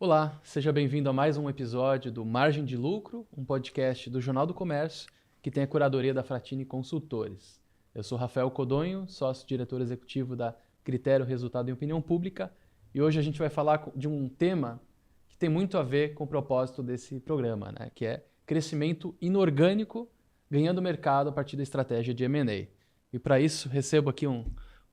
Olá, seja bem-vindo a mais um episódio do Margem de Lucro, um podcast do Jornal do Comércio que tem a curadoria da Fratini Consultores. Eu sou Rafael Codonho, sócio-diretor executivo da Critério Resultado e Opinião Pública, e hoje a gente vai falar de um tema que tem muito a ver com o propósito desse programa, né? Que é crescimento inorgânico ganhando mercado a partir da estratégia de M&A. E para isso recebo aqui um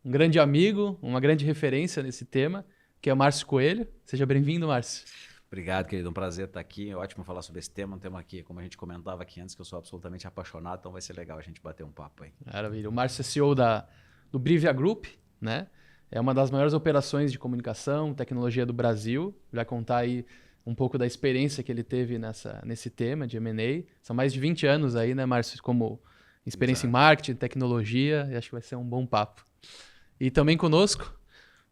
grande amigo, uma grande referência nesse tema, que é o Márcio Coelho. Seja bem-vindo, Márcio. Obrigado, querido. Um prazer estar aqui. É ótimo falar sobre esse tema. Um tema que, como a gente comentava aqui antes, que eu sou absolutamente apaixonado, então vai ser legal a gente bater um papo aí. Maravilha. O Márcio é CEO do Brivia Group, né? É uma das maiores operações de comunicação, tecnologia do Brasil. Vai contar aí um pouco da experiência que ele teve nesse tema de M&A. São mais de 20 anos aí, né, Márcio, como experiência em marketing, tecnologia, e acho que vai ser um bom papo. E também conosco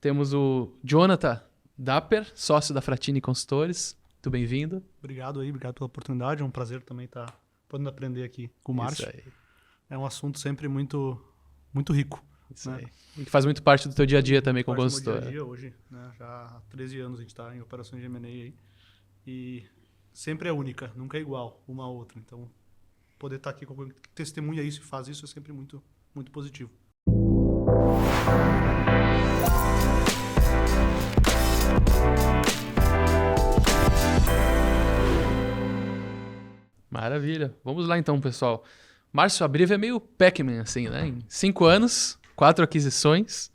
temos o Jonathan Dapper, sócio da Fratini Consultores. Muito bem-vindo. Obrigado pela oportunidade. É um prazer também estar podendo aprender aqui com o Márcio. Isso aí. É um assunto sempre muito, muito rico. Isso né? aí. E que faz muito parte do teu dia a dia também como Parte do meu consultor. dia a dia hoje, né? Já há 13 anos a gente está em operações de M&A aí. E sempre é única, nunca é igual uma a outra. Então, poder estar aqui com alguém que testemunha isso e faz isso é sempre muito, muito positivo. Maravilha. Vamos lá então, pessoal. Márcio, a Brivia é meio Pac-Man, assim, né? Em 5 anos, 4 aquisições.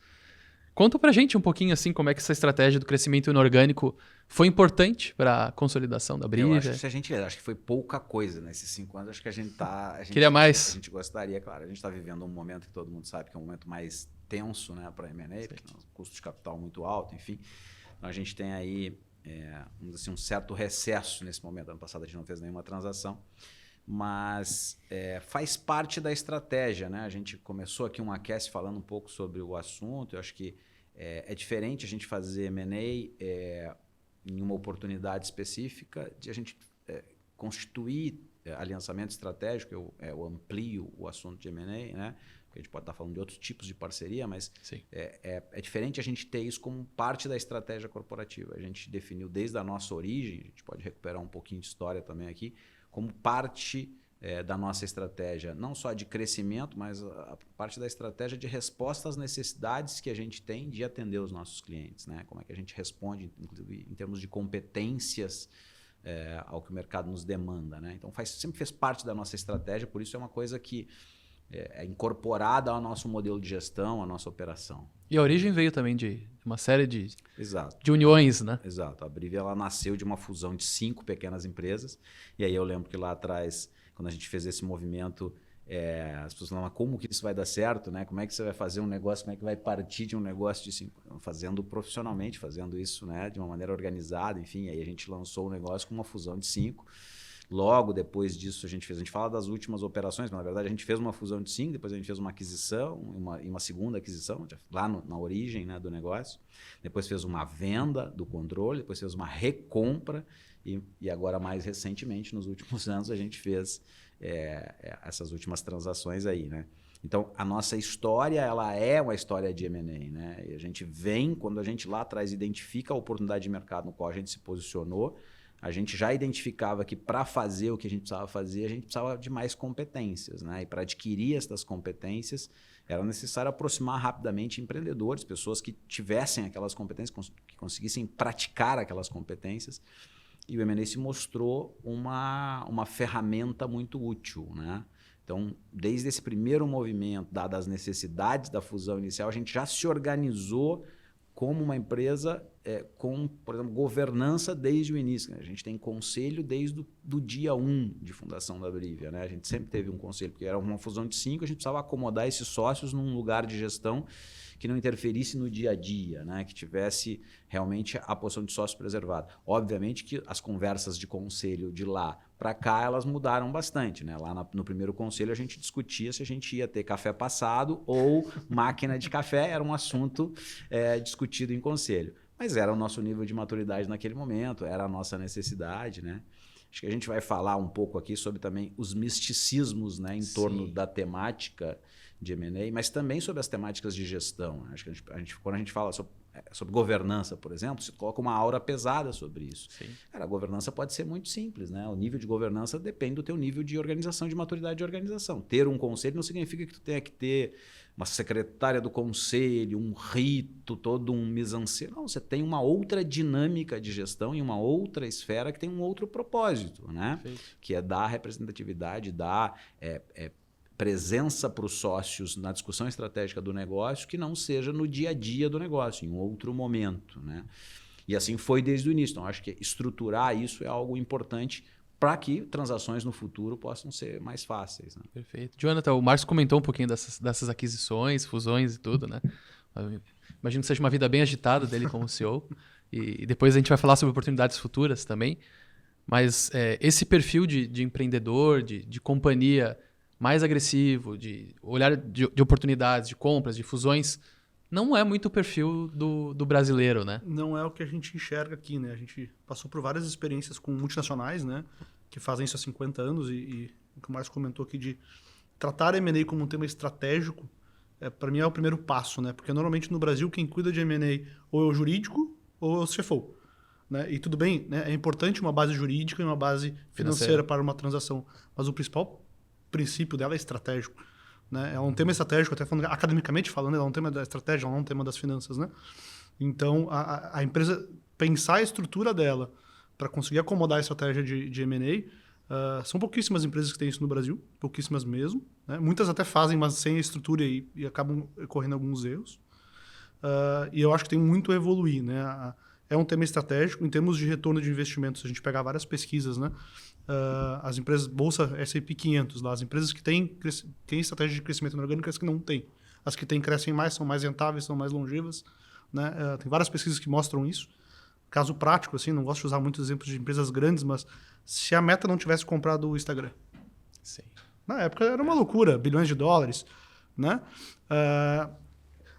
Conta pra gente um pouquinho, assim, como é que essa estratégia do crescimento inorgânico foi importante para a consolidação da Brivia. Eu acho que se a gente acho que foi pouca coisa nesses 5 anos, acho que a gente Queria mais. A gente gostaria, claro. A gente está vivendo um momento que todo mundo sabe que é um momento mais tenso, né, para M&A, porque o custo de capital muito alto, enfim. Então a gente tem aí vamos dizer assim, um certo recesso nesse momento. Ano passado a gente não fez nenhuma transação, mas faz parte da estratégia, né? A gente começou aqui um aquece falando um pouco sobre o assunto. Eu acho que é diferente a gente fazer M&A em uma oportunidade específica de a gente constituir aliançamento estratégico. Eu amplio o assunto de M&A, né? Porque a gente pode estar falando de outros tipos de parceria, mas é diferente a gente ter isso como parte da estratégia corporativa. A gente definiu desde a nossa origem, a gente pode recuperar um pouquinho de história também aqui, como parte da nossa estratégia, não só de crescimento, mas a parte da estratégia de resposta às necessidades que a gente tem de atender os nossos clientes, né? Como é que a gente responde, inclusive em termos de competências, ao que o mercado nos demanda, né? Então sempre fez parte da nossa estratégia, por isso é uma coisa que é incorporada ao nosso modelo de gestão, à nossa operação. E a origem veio também de uma série de Exato. de uniões, né? Exato. A Brivia ela nasceu de uma fusão de 5 pequenas empresas. E aí eu lembro que lá atrás, quando a gente fez esse movimento, as pessoas falavam, como que isso vai dar certo, né? Como é que você vai fazer um negócio, como é que vai partir de um negócio de 5? Fazendo profissionalmente, fazendo isso, né, de uma maneira organizada, enfim. Aí a gente lançou o negócio com uma fusão de 5. Logo depois disso a gente fala das últimas operações, mas na verdade a gente fez uma fusão de 5, depois a gente fez uma aquisição, uma segunda aquisição, lá na origem, né, do negócio. Depois fez uma venda do controle, depois fez uma recompra e agora mais recentemente, nos últimos anos, a gente fez essas últimas transações aí, né? Então, a nossa história, ela é uma história de M&A, né? E a gente vem, quando a gente lá atrás identifica a oportunidade de mercado no qual a gente se posicionou, a gente já identificava que para fazer o que a gente precisava fazer, a gente precisava de mais competências, né? E para adquirir essas competências, era necessário aproximar rapidamente empreendedores, pessoas que tivessem aquelas competências, que conseguissem praticar aquelas competências. E o M&A se mostrou uma ferramenta muito útil, né? Então, desde esse primeiro movimento, dadas as necessidades da fusão inicial, a gente já se organizou como uma empresa com, por exemplo, governança desde o início. A gente tem conselho desde o dia 1 de fundação da Brivia, né? A gente sempre teve um conselho, porque era uma fusão de 5, a gente precisava acomodar esses sócios num lugar de gestão que não interferisse no dia a dia, né? Que tivesse realmente a posição de sócio preservada. Obviamente que as conversas de conselho de lá para cá, elas mudaram bastante, né? Lá no primeiro conselho a gente discutia se a gente ia ter café passado ou máquina de café, era um assunto discutido em conselho. Mas era o nosso nível de maturidade naquele momento, era a nossa necessidade, né? Acho que a gente vai falar um pouco aqui sobre também os misticismos, né, em torno da temática de M&A, mas também sobre as temáticas de gestão. Acho que quando a gente fala sobre governança, por exemplo, se coloca uma aura pesada sobre isso. Sim. Cara, a governança pode ser muito simples, né? O nível de governança depende do teu nível de organização, de maturidade de organização. Ter um conselho não significa que tu tenha que ter uma secretária do conselho, um rito, todo um mise-en-scène. Não, você tem uma outra dinâmica de gestão em uma outra esfera que tem um outro propósito, né? Que é dar representatividade, dar presença para os sócios na discussão estratégica do negócio que não seja no dia a dia do negócio, em outro momento, né? E assim foi desde o início. Então, acho que estruturar isso é algo importante para que transações no futuro possam ser mais fáceis, né? Perfeito. Jonathan, o Márcio comentou um pouquinho dessas aquisições, fusões e tudo, né? Imagino que seja uma vida bem agitada dele como CEO. E depois a gente vai falar sobre oportunidades futuras também. Mas esse perfil de empreendedor, de companhia mais agressivo, de olhar de oportunidades, de compras, de fusões, não é muito o perfil do brasileiro, né? Não é o que a gente enxerga aqui, né? A gente passou por várias experiências com multinacionais, né? Que fazem isso há 50 anos e o que o Márcio comentou aqui de tratar M&A como um tema estratégico, para mim é o primeiro passo, né? Porque normalmente no Brasil quem cuida de M&A ou é o jurídico ou é o CFO. Né? E tudo bem, né? É importante uma base jurídica e uma base financeira para uma transação, mas o principal princípio dela é estratégico. Né? É um tema estratégico, até falando, academicamente falando, é um tema da estratégia, não é um tema das finanças. Né? Então, a empresa pensar a estrutura dela para conseguir acomodar a estratégia de M&A, são pouquíssimas empresas que têm isso no Brasil, pouquíssimas mesmo. Né? Muitas até fazem, mas sem a estrutura e acabam ocorrendo alguns erros. E eu acho que tem muito a evoluir. Né? É um tema estratégico. Em termos de retorno de investimentos, se a gente pegar várias pesquisas, né? As empresas Bolsa S&P 500, lá, as empresas que têm estratégia de crescimento inorgânico, as que não têm. As que têm crescem mais, são mais rentáveis, são mais longevas. Né? Tem várias pesquisas que mostram isso. Caso prático, assim, não gosto de usar muitos exemplos de empresas grandes, mas se a Meta não tivesse comprado o Instagram. Sim. Na época era uma loucura, bilhões de dólares. Né?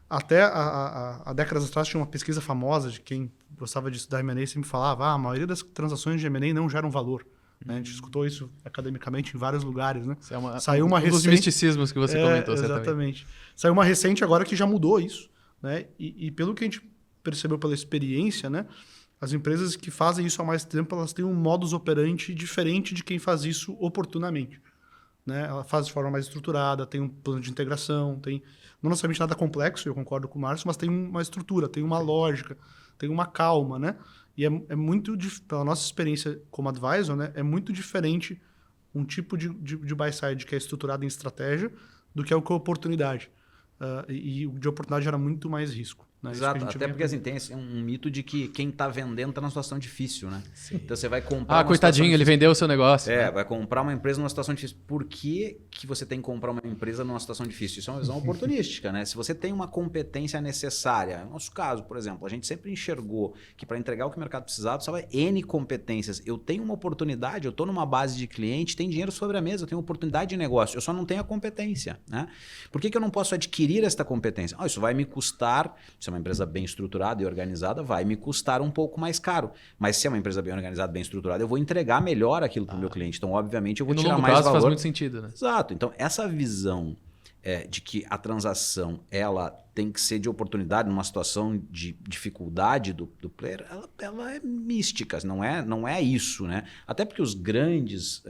Até há décadas atrás tinha uma pesquisa famosa de quem gostava de estudar M&A sempre falava a maioria das transações de M&A não geram valor. Né? A gente escutou isso academicamente em vários lugares. Né? Saiu uma um dos recente... misticismos que você comentou. Exatamente. Saiu uma recente agora que já mudou isso. Né? E pelo que a gente percebeu pela experiência, né? As empresas que fazem isso há mais tempo, elas têm um modus operandi diferente de quem faz isso oportunamente. Né? Ela faz de forma mais estruturada, tem um plano de integração, tem não necessariamente nada complexo, eu concordo com o Márcio, mas tem uma estrutura, tem uma lógica, tem uma calma, né? E é muito, pela nossa experiência como advisor, né? É muito diferente um tipo de buy-side que é estruturado em estratégia do que é o que é oportunidade. E o de oportunidade gera muito mais risco. Né? Exato, até porque assim, tem um mito de que quem está vendendo está numa situação difícil, né? Sim. Então você vai comprar coitadinho, ele vendeu o seu negócio. Né? Vai comprar uma empresa numa situação difícil. Por que você tem que comprar uma empresa numa situação difícil? Isso é uma visão oportunística, né? Se você tem uma competência necessária, no nosso caso, por exemplo, a gente sempre enxergou que para entregar o que o mercado precisava, precisava N competências. Eu tenho uma oportunidade, eu estou numa base de cliente, tem dinheiro sobre a mesa, eu tenho oportunidade de negócio, eu só não tenho a competência. Né? Por que eu não posso adquirir esta competência? Isso vai me custar, se é uma empresa bem estruturada e organizada, vai me custar um pouco mais caro. Mas se é uma empresa bem organizada, bem estruturada, eu vou entregar melhor aquilo para o meu cliente. Então, obviamente, eu vou tirar mais valor. Faz muito sentido, né? Exato. Então, essa visão de que a transação ela tem que ser de oportunidade numa situação de dificuldade do player, ela é mística, não é isso, né? Até porque os grandes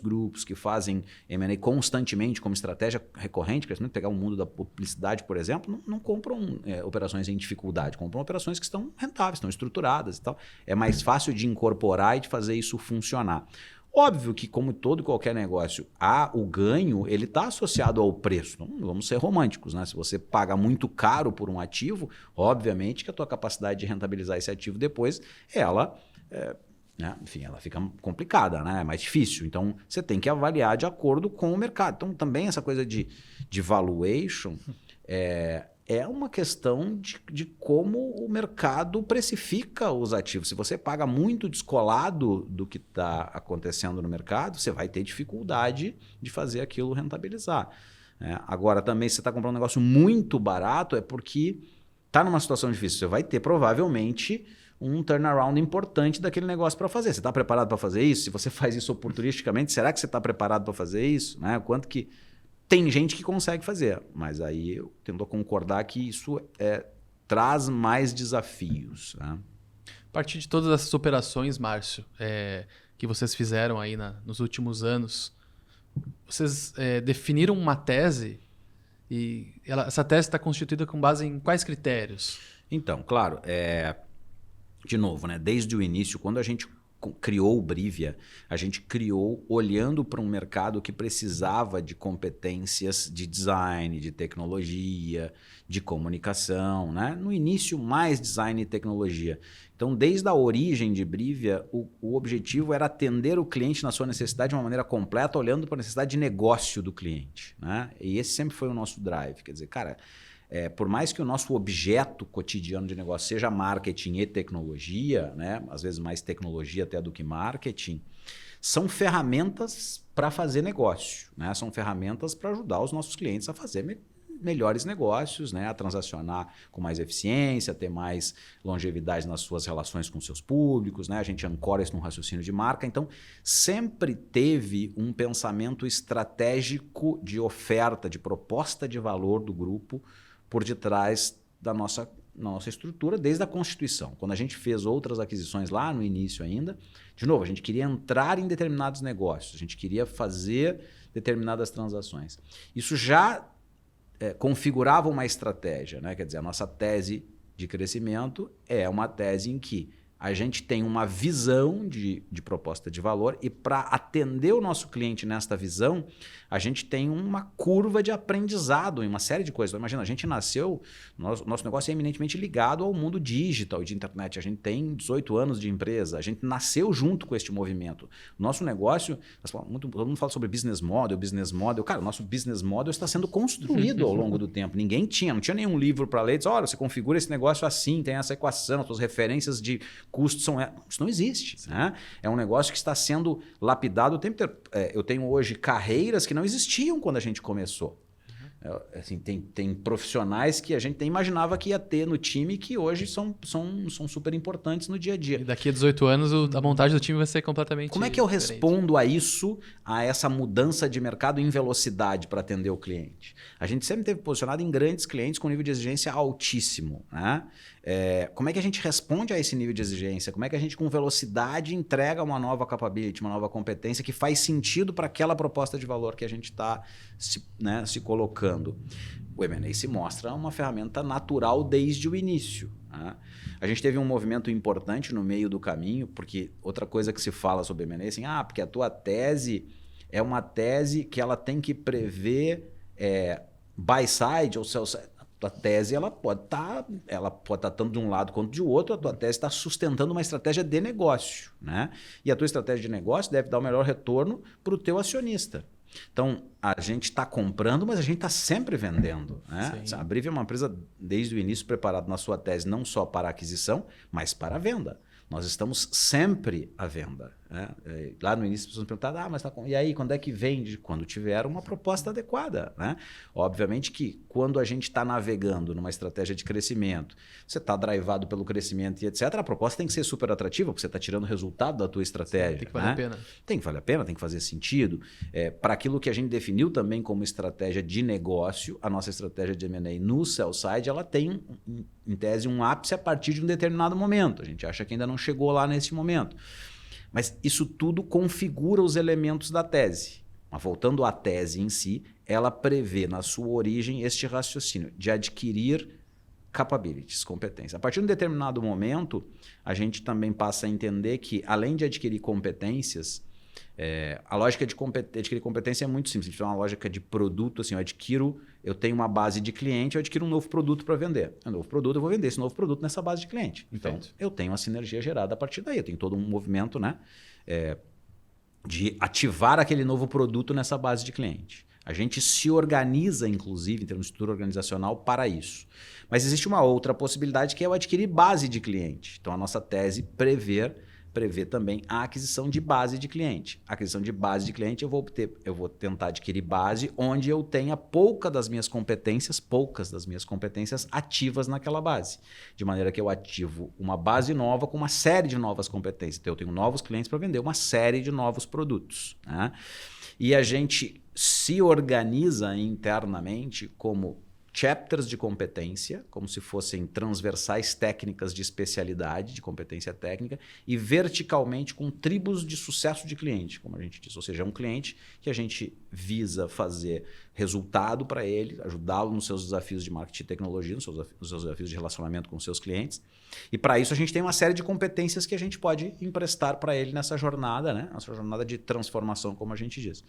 grupos que fazem M&A constantemente como estratégia recorrente, crescimento, pegar o mundo da publicidade, por exemplo, não compram operações em dificuldade, compram operações que estão rentáveis, estão estruturadas e tal. É mais fácil de incorporar e de fazer isso funcionar. Óbvio que, como todo e qualquer negócio, o ganho ele está associado ao preço. Não vamos ser românticos, né? Se você paga muito caro por um ativo, obviamente que a tua capacidade de rentabilizar esse ativo depois, ela fica complicada, né? É mais difícil. Então, você tem que avaliar de acordo com o mercado. Então, também essa coisa de valuation é uma questão de como o mercado precifica os ativos. Se você paga muito descolado do que está acontecendo no mercado, você vai ter dificuldade de fazer aquilo rentabilizar. Agora, também, se você está comprando um negócio muito barato, é porque está numa situação difícil. Você vai ter, provavelmente, um turnaround importante daquele negócio para fazer. Você está preparado para fazer isso? Se você faz isso oportunisticamente, será que você está preparado para fazer isso? Né? Quanto que... Tem gente que consegue fazer, mas aí eu tendo a concordar que isso traz mais desafios. Né? A partir de todas essas operações, Márcio, que vocês fizeram aí nos últimos anos, vocês definiram uma tese e essa tese está constituída com base em quais critérios? Então, claro, de novo, né, desde o início, quando a gente criou o Brivia, a gente criou olhando para um mercado que precisava de competências de design, de tecnologia, de comunicação, né? No início, mais design e tecnologia. Então, desde a origem de Brivia, o objetivo era atender o cliente na sua necessidade de uma maneira completa, olhando para a necessidade de negócio do cliente, né? E esse sempre foi o nosso drive. Quer dizer, cara, por mais que o nosso objeto cotidiano de negócio seja marketing e tecnologia, né? Às vezes mais tecnologia até do que marketing, são ferramentas para fazer negócio, né? São ferramentas para ajudar os nossos clientes a fazer melhores negócios, né? A transacionar com mais eficiência, ter mais longevidade nas suas relações com seus públicos, né? A gente ancora isso num raciocínio de marca. Então, sempre teve um pensamento estratégico de oferta, de proposta de valor do grupo por detrás da nossa estrutura desde a Constituição. Quando a gente fez outras aquisições lá no início ainda, de novo, a gente queria entrar em determinados negócios, a gente queria fazer determinadas transações. Isso já configurava uma estratégia, né? Quer dizer, a nossa tese de crescimento é uma tese em que a gente tem uma visão de proposta de valor e para atender o nosso cliente nesta visão, a gente tem uma curva de aprendizado em uma série de coisas. Então, imagina, a gente nasceu, nosso negócio é eminentemente ligado ao mundo digital e de internet. A gente tem 18 anos de empresa, a gente nasceu junto com este movimento. Nosso negócio, todo mundo fala sobre business model. Cara, o nosso business model está sendo construído ao longo do tempo. Não tinha nenhum livro para ler, diz, olha, você configura esse negócio assim, tem essa equação, as suas referências de custos são... Isso não existe. Né? É um negócio que está sendo lapidado o tempo inteiro. Eu tenho hoje carreiras que não existiam quando a gente começou. Assim, tem profissionais que a gente nem imaginava que ia ter no time que hoje são super importantes no dia a dia. E daqui a 18 anos a montagem do time vai ser completamente Como é que eu diferente. respondo a essa mudança de mercado em velocidade para atender o cliente? A gente sempre teve posicionado em grandes clientes com nível de exigência altíssimo. Né? Como é que a gente responde a esse nível de exigência? Como é que a gente, com velocidade, entrega uma nova capability, uma nova competência que faz sentido para aquela proposta de valor que a gente está se colocando? O M&A se mostra uma ferramenta natural desde o início. Né? A gente teve um movimento importante no meio do caminho, porque outra coisa que se fala sobre M&A é assim, porque a tua tese é uma tese que ela tem que prever buy side ou sell side. A tese ela pode estar tanto de um lado quanto de outro, a tua tese está sustentando uma estratégia de negócio. Né? E a tua estratégia de negócio deve dar o melhor retorno para o teu acionista. Então, a gente está comprando, mas a gente está sempre vendendo. Né? A Brivia é uma empresa, desde o início, preparada na sua tese não só para a aquisição, mas para a venda. Nós estamos sempre à venda. Né? Lá no início, as pessoas me perguntavam, mas e aí, quando é que vende? Quando tiver uma proposta adequada. Né? Obviamente que quando a gente está navegando numa estratégia de crescimento, você está drivado pelo crescimento e etc., a proposta tem que ser super atrativa, porque você está tirando o resultado da tua estratégia. Tem que valer a pena. Tem que valer a pena, tem que fazer sentido. Para aquilo que a gente definiu também como estratégia de negócio, a nossa estratégia de M&A no sell side, ela tem, em tese, um ápice a partir de um determinado momento. A gente acha que ainda não chegou lá nesse momento. Mas isso tudo configura os elementos da tese. Mas voltando à tese em si, ela prevê na sua origem este raciocínio de adquirir capabilities, competências. A partir de um determinado momento, a gente também passa a entender que, além de adquirir competências, a lógica de adquirir competência é muito simples. A gente tem uma lógica de produto, assim, eu tenho uma base de cliente, eu adquiro um novo produto para vender. Um novo produto, eu vou vender esse novo produto nessa base de cliente. Então, eu tenho uma sinergia gerada a partir daí. Eu tenho todo um movimento, né, de ativar aquele novo produto nessa base de cliente. A gente se organiza, inclusive, em termos de estrutura organizacional, para isso. Mas existe uma outra possibilidade, que é o adquirir base de cliente. Então, a nossa tese prevê também a aquisição de base de cliente. A aquisição de base de cliente, eu vou tentar adquirir base onde eu tenha poucas das minhas competências ativas naquela base. De maneira que eu ativo uma base nova com uma série de novas competências. Então, eu tenho novos clientes para vender uma série de novos produtos. Né? E a gente se organiza internamente como chapters de competência, como se fossem transversais técnicas de especialidade, de competência técnica, e verticalmente com tribos de sucesso de cliente, como a gente diz. Ou seja, é um cliente que a gente visa fazer resultado para ele, ajudá-lo nos seus desafios de marketing e tecnologia, nos seus desafios de relacionamento com seus clientes. E para isso a gente tem uma série de competências que a gente pode emprestar para ele nessa jornada, né? Nessa jornada de transformação, como a gente diz.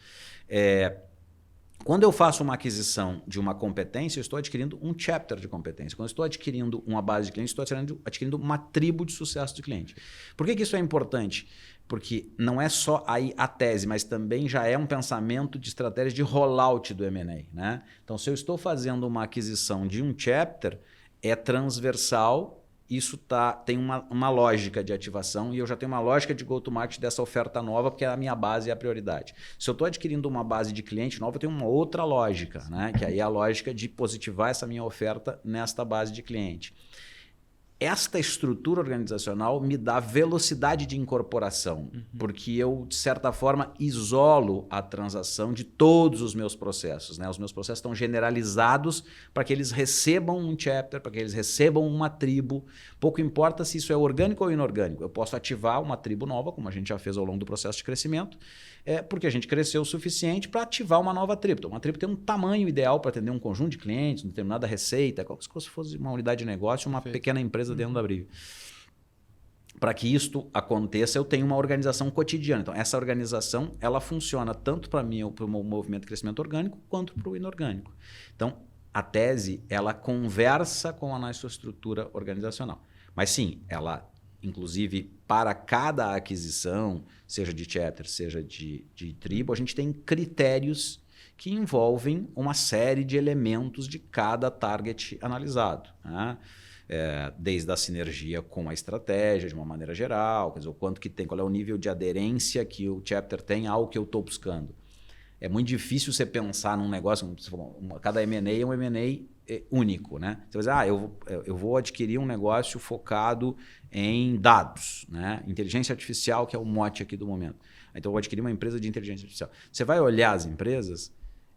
Quando eu faço uma aquisição de uma competência, eu estou adquirindo um chapter de competência. Quando eu estou adquirindo uma base de cliente, estou adquirindo uma tribo de sucesso de cliente. Por que isso é importante? Porque não é só aí a tese, mas também já é um pensamento de estratégia de rollout do M&A, né? Então, se eu estou fazendo uma aquisição de um chapter, é transversal. Isso tem uma lógica de ativação e eu já tenho uma lógica de go-to-market dessa oferta nova, porque a minha base é a prioridade. Se eu estou adquirindo uma base de cliente nova, eu tenho uma outra lógica, né? Que aí é a lógica de positivar essa minha oferta nesta base de cliente. Esta estrutura organizacional me dá velocidade de incorporação, porque eu, de certa forma, isolo a transação de todos os meus processos, né? Os meus processos estão generalizados para que eles recebam um chapter, para que eles recebam uma tribo. Pouco importa se isso é orgânico ou inorgânico. Eu posso ativar uma tribo nova, como a gente já fez ao longo do processo de crescimento, porque a gente cresceu o suficiente para ativar uma nova tribo. Então, uma tribo tem um tamanho ideal para atender um conjunto de clientes, uma determinada receita, como se fosse uma unidade de negócio, uma pequena empresa dentro da Brivio. Para que isto aconteça, eu tenho uma organização cotidiana. Então, essa organização ela funciona tanto para mim, para o meu movimento de crescimento orgânico, quanto para o inorgânico. Então, a tese ela conversa com a nossa estrutura organizacional. Mas sim, ela, inclusive, para cada aquisição, seja de chapter, seja de tribo, a gente tem critérios que envolvem uma série de elementos de cada target analisado, né? Desde a sinergia com a estratégia, de uma maneira geral, quer dizer, o quanto que tem, qual é o nível de aderência que o chapter tem ao que eu estou buscando. É muito difícil você pensar num negócio, cada M&A é um M&A único, né? Você vai dizer, eu vou adquirir um negócio focado em dados, né? Inteligência artificial, que é o mote aqui do momento. Então, eu vou adquirir uma empresa de inteligência artificial. Você vai olhar as empresas,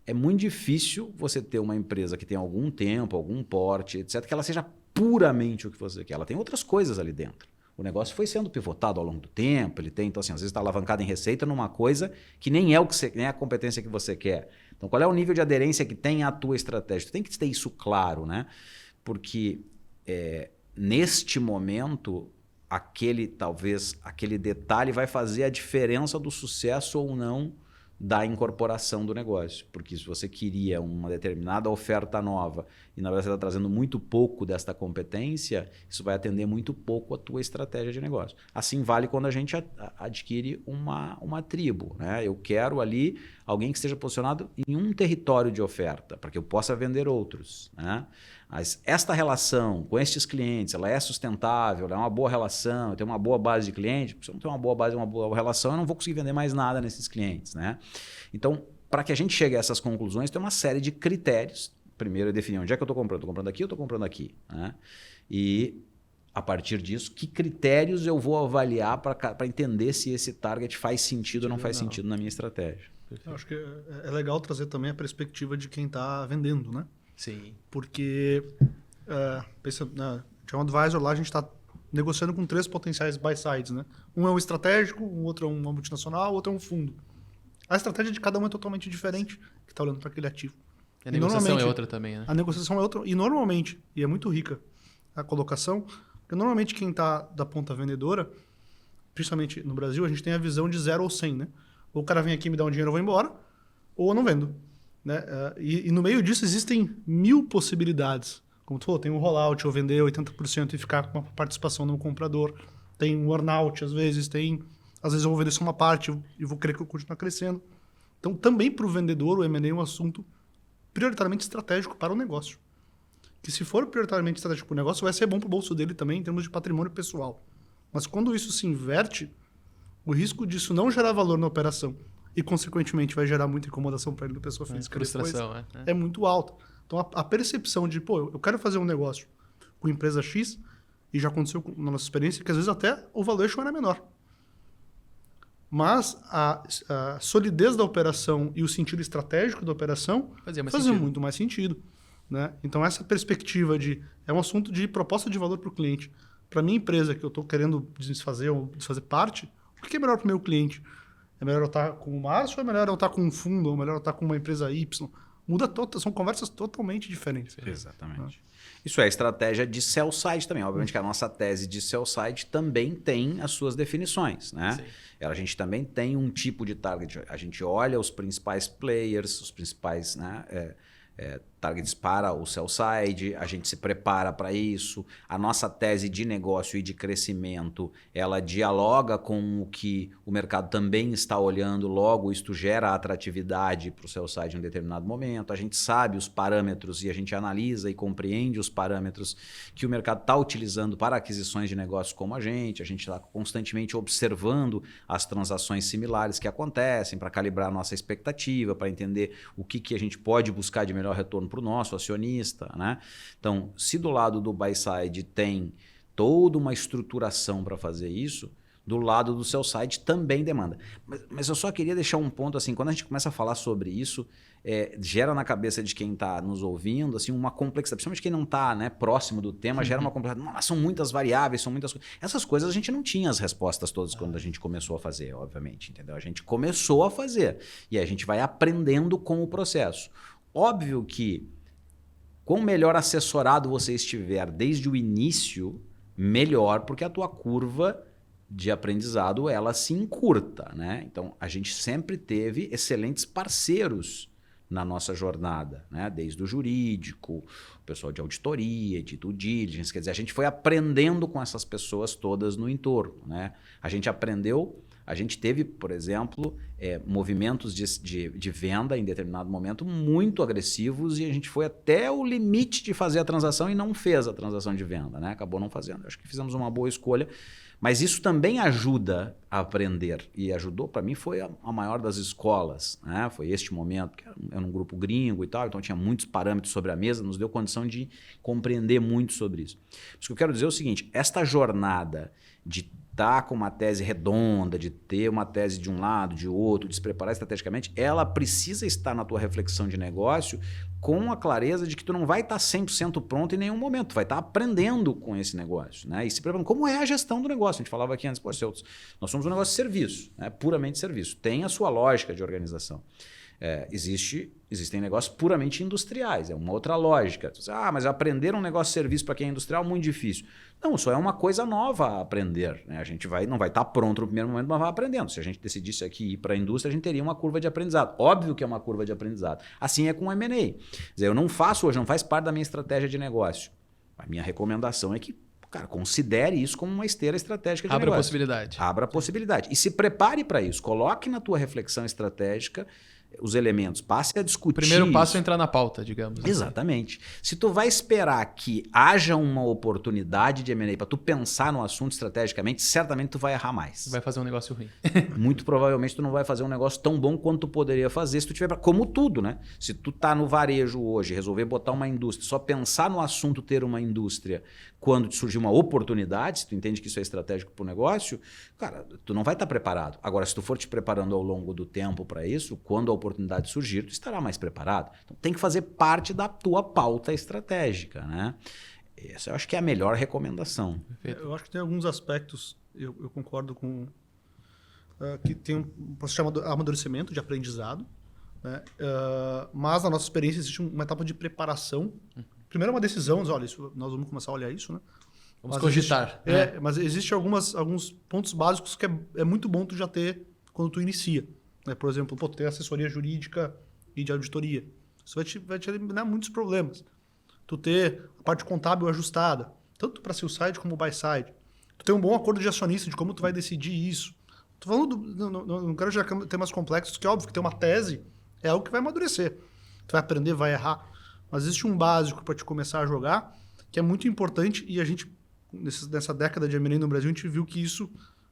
é muito difícil você ter uma empresa que tem algum tempo, algum porte, etc., que ela seja puramente o que você quer. Ela tem outras coisas ali dentro. O negócio foi sendo pivotado ao longo do tempo, ele tem, então, assim, às vezes está alavancado em receita numa coisa que nem é o que você, nem é a competência que você quer. Então, qual é o nível de aderência que tem à tua estratégia? Tu tem que ter isso claro, né? Porque neste momento, talvez aquele detalhe vai fazer a diferença do sucesso ou não da incorporação do negócio. Porque se você queria uma determinada oferta nova e na verdade você está trazendo muito pouco desta competência, isso vai atender muito pouco a tua estratégia de negócio. Assim vale quando a gente adquire uma tribo, né? Eu quero ali alguém que esteja posicionado em um território de oferta, para que eu possa vender outros, né? Mas esta relação com estes clientes, ela é sustentável, ela é uma boa relação, eu tenho uma boa base de cliente. Se eu não tenho uma boa base, uma boa relação, eu não vou conseguir vender mais nada nesses clientes, né? Então, para que a gente chegue a essas conclusões, tem uma série de critérios. Primeiro, eu definir onde é que eu estou comprando. Estou comprando aqui ou estou comprando aqui, né? E, a partir disso, que critérios eu vou avaliar para entender se esse target faz sentido ou não faz sentido na minha estratégia. Eu acho que é legal trazer também a perspectiva de quem está vendendo, né? Sim. Porque, pensa, na John Advisor lá a gente está negociando com 3 potenciais buy-sides, né? Um é um estratégico, o outro é uma multinacional, o outro é um fundo. A estratégia de cada um é totalmente diferente que está olhando para aquele ativo. A negociação é outra também, né? A negociação é outra. E normalmente, e é muito rica a colocação, porque normalmente quem está da ponta vendedora, principalmente no Brasil, a gente tem a visão de 0 ou 100, né? Ou o cara vem aqui, me dá um dinheiro, eu vou embora, ou eu não vendo. Né? E no meio disso existem 1000 possibilidades. Como tu falou, tem um rollout, eu vender 80% e ficar com uma participação no comprador. Tem um earnout, às vezes eu vou vender só uma parte e vou querer que eu continue crescendo. Então, também para o vendedor, o M&A é um assunto prioritariamente estratégico para o negócio. Que se for prioritariamente estratégico para o negócio, vai ser bom para o bolso dele também, em termos de patrimônio pessoal. Mas quando isso se inverte, o risco disso não gerar valor na operação e, consequentemente, vai gerar muita incomodação para ele, da pessoa física. Frustração, é muito alta. Então, a percepção de, eu quero fazer um negócio com empresa X, e já aconteceu na nossa experiência, que às vezes até o valuation era menor. Mas a solidez da operação e o sentido estratégico da operação fazia muito mais sentido. né? Então, essa perspectiva é um assunto de proposta de valor para o cliente. Para minha empresa, que eu estou querendo desfazer ou desfazer parte, o que é melhor para o meu cliente? É melhor eu estar com o Márcio, ou é melhor eu estar com um fundo, ou é melhor eu estar com uma empresa Y? São conversas totalmente diferentes. Exatamente. Isso é estratégia de sell side também. Obviamente que a nossa tese de sell side também tem as suas definições, né? A gente também tem um tipo de target. A gente olha os principais players, os principais, né, targets para o sell side, a gente se prepara para isso. A nossa tese de negócio e de crescimento, ela dialoga com o que o mercado também está olhando, logo isto gera atratividade para o sell side em um determinado momento. A gente sabe os parâmetros e a gente analisa e compreende os parâmetros que o mercado está utilizando para aquisições de negócios como a gente está constantemente observando as transações similares que acontecem para calibrar a nossa expectativa, para entender o que a gente pode buscar de melhor retorno para o nosso acionista, né? Então, se do lado do buy side tem toda uma estruturação para fazer isso, do lado do sell side também demanda. Mas eu só queria deixar um ponto assim, quando a gente começa a falar sobre isso, gera na cabeça de quem está nos ouvindo assim, uma complexidade, principalmente quem não está, né, próximo do tema, gera uma complexidade. Mas são muitas variáveis, são muitas coisas. Essas coisas a gente não tinha as respostas todas quando a gente começou a fazer, obviamente, entendeu? A gente começou a fazer e a gente vai aprendendo com o processo. Óbvio que, quanto melhor assessorado você estiver desde o início, melhor, porque a tua curva de aprendizado ela se encurta, né? Então, a gente sempre teve excelentes parceiros na nossa jornada, né? Desde o jurídico, o pessoal de auditoria, de due diligence, quer dizer, a gente foi aprendendo com essas pessoas todas no entorno, né? A gente teve, por exemplo, movimentos de venda em determinado momento muito agressivos e a gente foi até o limite de fazer a transação e não fez a transação de venda, né? Acabou não fazendo. Acho que fizemos uma boa escolha, mas isso também ajuda a aprender e ajudou, para mim, foi a maior das escolas, né? Foi este momento, que era um grupo gringo e tal, então tinha muitos parâmetros sobre a mesa, nos deu condição de compreender muito sobre isso. Isso que eu quero dizer é o seguinte, esta jornada de estar com uma tese redonda, de ter uma tese de um lado, de outro, de se preparar estrategicamente, ela precisa estar na tua reflexão de negócio com a clareza de que tu não vai estar 100% pronto em nenhum momento, tu vai estar aprendendo com esse negócio, né? E se preparando. Como é a gestão do negócio? A gente falava aqui antes, nós somos um negócio de serviço, né? Puramente serviço. Tem a sua lógica de organização. Existem negócios puramente industriais, é uma outra lógica. Mas aprender um negócio de serviço para quem é industrial é muito difícil. Não, só é uma coisa nova a aprender, né? A gente não vai estar pronto no primeiro momento, mas vai aprendendo. Se a gente decidisse aqui ir para a indústria, a gente teria uma curva de aprendizado. Óbvio que é uma curva de aprendizado. Assim é com o M&A. Quer dizer, eu não faço hoje, não faz parte da minha estratégia de negócio. A minha recomendação é que, cara, considere isso como uma esteira estratégica de negócio. Abra a possibilidade. Abra a possibilidade. E se prepare para isso. Coloque na tua reflexão estratégica os elementos, passe a discutir. O primeiro passo é entrar na pauta, digamos. Exatamente. Se tu vai esperar que haja uma oportunidade de M&A para tu pensar no assunto estrategicamente, certamente tu vai errar mais. Vai fazer um negócio ruim. Muito provavelmente tu não vai fazer um negócio tão bom quanto tu poderia fazer se tu tiver... Como tudo, né? Se tu tá no varejo hoje, resolver botar uma indústria, só pensar no assunto ter uma indústria quando te surgir uma oportunidade, se tu entende que isso é estratégico para o negócio, cara, tu não vai estar preparado. Agora, se tu for te preparando ao longo do tempo para isso, quando a oportunidade surgir, tu estará mais preparado. Então, tem que fazer parte da tua pauta estratégica, né? Essa eu acho que é a melhor recomendação. Perfeito. Eu acho que tem alguns aspectos, eu concordo com... que tem um processo chamado amadurecimento, de aprendizado, né? Mas na nossa experiência existe uma etapa de preparação. Primeiro uma decisão, olha, nós vamos começar a olhar isso, né? Vamos cogitar. Mas existem alguns pontos básicos que é muito bom tu já ter quando tu inicia. Né? Por exemplo, tu tem assessoria jurídica e de auditoria. Isso vai te eliminar muitos problemas. Tu ter a parte contábil ajustada, tanto para sell side como buy side. Tu ter um bom acordo de acionista de como tu vai decidir isso. Tô falando não quero já temas complexos, que é óbvio que ter uma tese é algo que vai amadurecer. Tu vai aprender, vai errar. Mas existe um básico para te começar a jogar, que é muito importante, e a gente, nessa década de M&A no Brasil, a gente viu que isso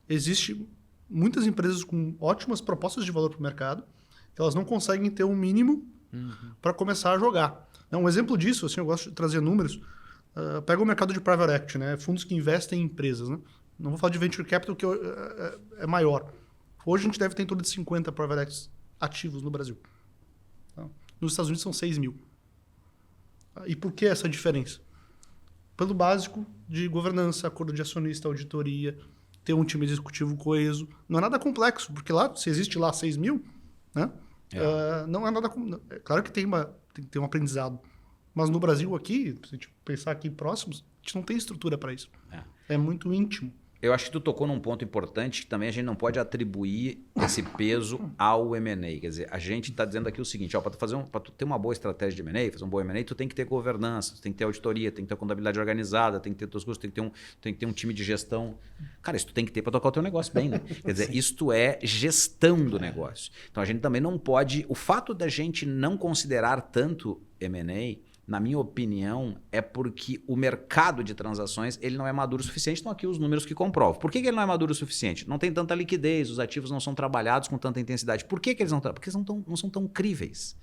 existe muitas empresas com ótimas propostas de valor para o mercado, que elas não conseguem ter um mínimo para começar a jogar. Um exemplo disso, assim, eu gosto de trazer números, pega o mercado de private equity, né? Fundos que investem em empresas. Né? Não vou falar de venture capital, que é maior. Hoje a gente deve ter em torno de 50 private equities ativos no Brasil. Então, nos Estados Unidos são 6 mil. E por que essa diferença? Pelo básico de governança, acordo de acionista, auditoria, ter um time executivo coeso. Não é nada complexo, porque lá, se existe lá 6 mil, né? Não é nada... Claro que tem que ter um aprendizado. Mas no Brasil aqui, se a gente pensar aqui próximos, a gente não tem estrutura para isso. É muito íntimo. Eu acho que tu tocou num ponto importante que também a gente não pode atribuir esse peso ao M&A. Quer dizer, a gente está dizendo aqui o seguinte, para tu ter uma boa estratégia de M&A, fazer um bom M&A, tu tem que ter governança, tu tem que ter auditoria, tem que ter contabilidade organizada, tem que ter teus custos, tem que ter um time de gestão. Cara, isso tu tem que ter para tocar o teu negócio bem, né? Quer dizer, isto é gestão do negócio. Então a gente também não pode... O fato da gente não considerar tanto M&A, na minha opinião, é porque o mercado de transações ele não é maduro o suficiente. Estão aqui os números que comprovam. Por que ele não é maduro o suficiente? Não tem tanta liquidez, os ativos não são trabalhados com tanta intensidade. Por que eles não trabalham? Porque eles não são tão críveis.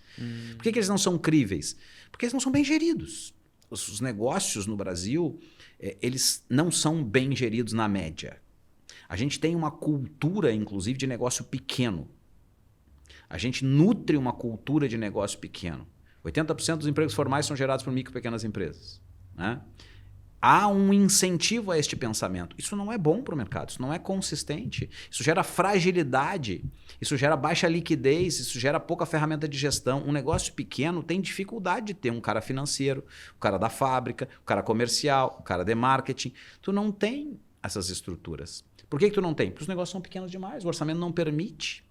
Por que eles não são críveis? Porque eles não são bem geridos. Os negócios no Brasil, eles não são bem geridos na média. A gente tem uma cultura, inclusive, de negócio pequeno. A gente nutre uma cultura de negócio pequeno. 80% dos empregos formais são gerados por micro e pequenas empresas. Né? Há um incentivo a este pensamento. Isso não é bom para o mercado, isso não é consistente. Isso gera fragilidade, isso gera baixa liquidez, isso gera pouca ferramenta de gestão. Um negócio pequeno tem dificuldade de ter um cara financeiro, o cara da fábrica, o cara comercial, o cara de marketing. Tu não tem essas estruturas. Por que tu não tem? Porque os negócios são pequenos demais, o orçamento não permite.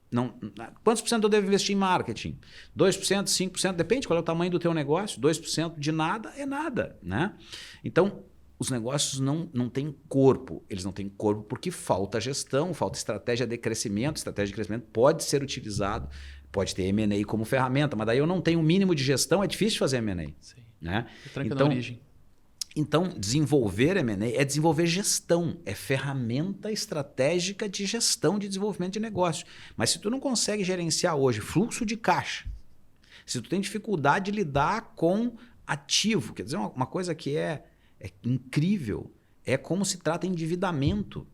Quantos por cento eu devo investir em marketing? 2%, 5%, depende qual é o tamanho do teu negócio. 2% de nada é nada. Né? Então, os negócios não têm corpo. Eles não têm corpo porque falta gestão, falta estratégia de crescimento. Estratégia de crescimento pode ser utilizado, pode ter M&A como ferramenta, mas daí eu não tenho o mínimo de gestão, é difícil fazer M&A. Né? Tranca na origem. Então, desenvolver M&A é desenvolver gestão, é ferramenta estratégica de gestão de desenvolvimento de negócio. Mas se tu não consegue gerenciar hoje fluxo de caixa, se tu tem dificuldade de lidar com ativo, quer dizer, uma coisa que é incrível, é como se trata endividamento.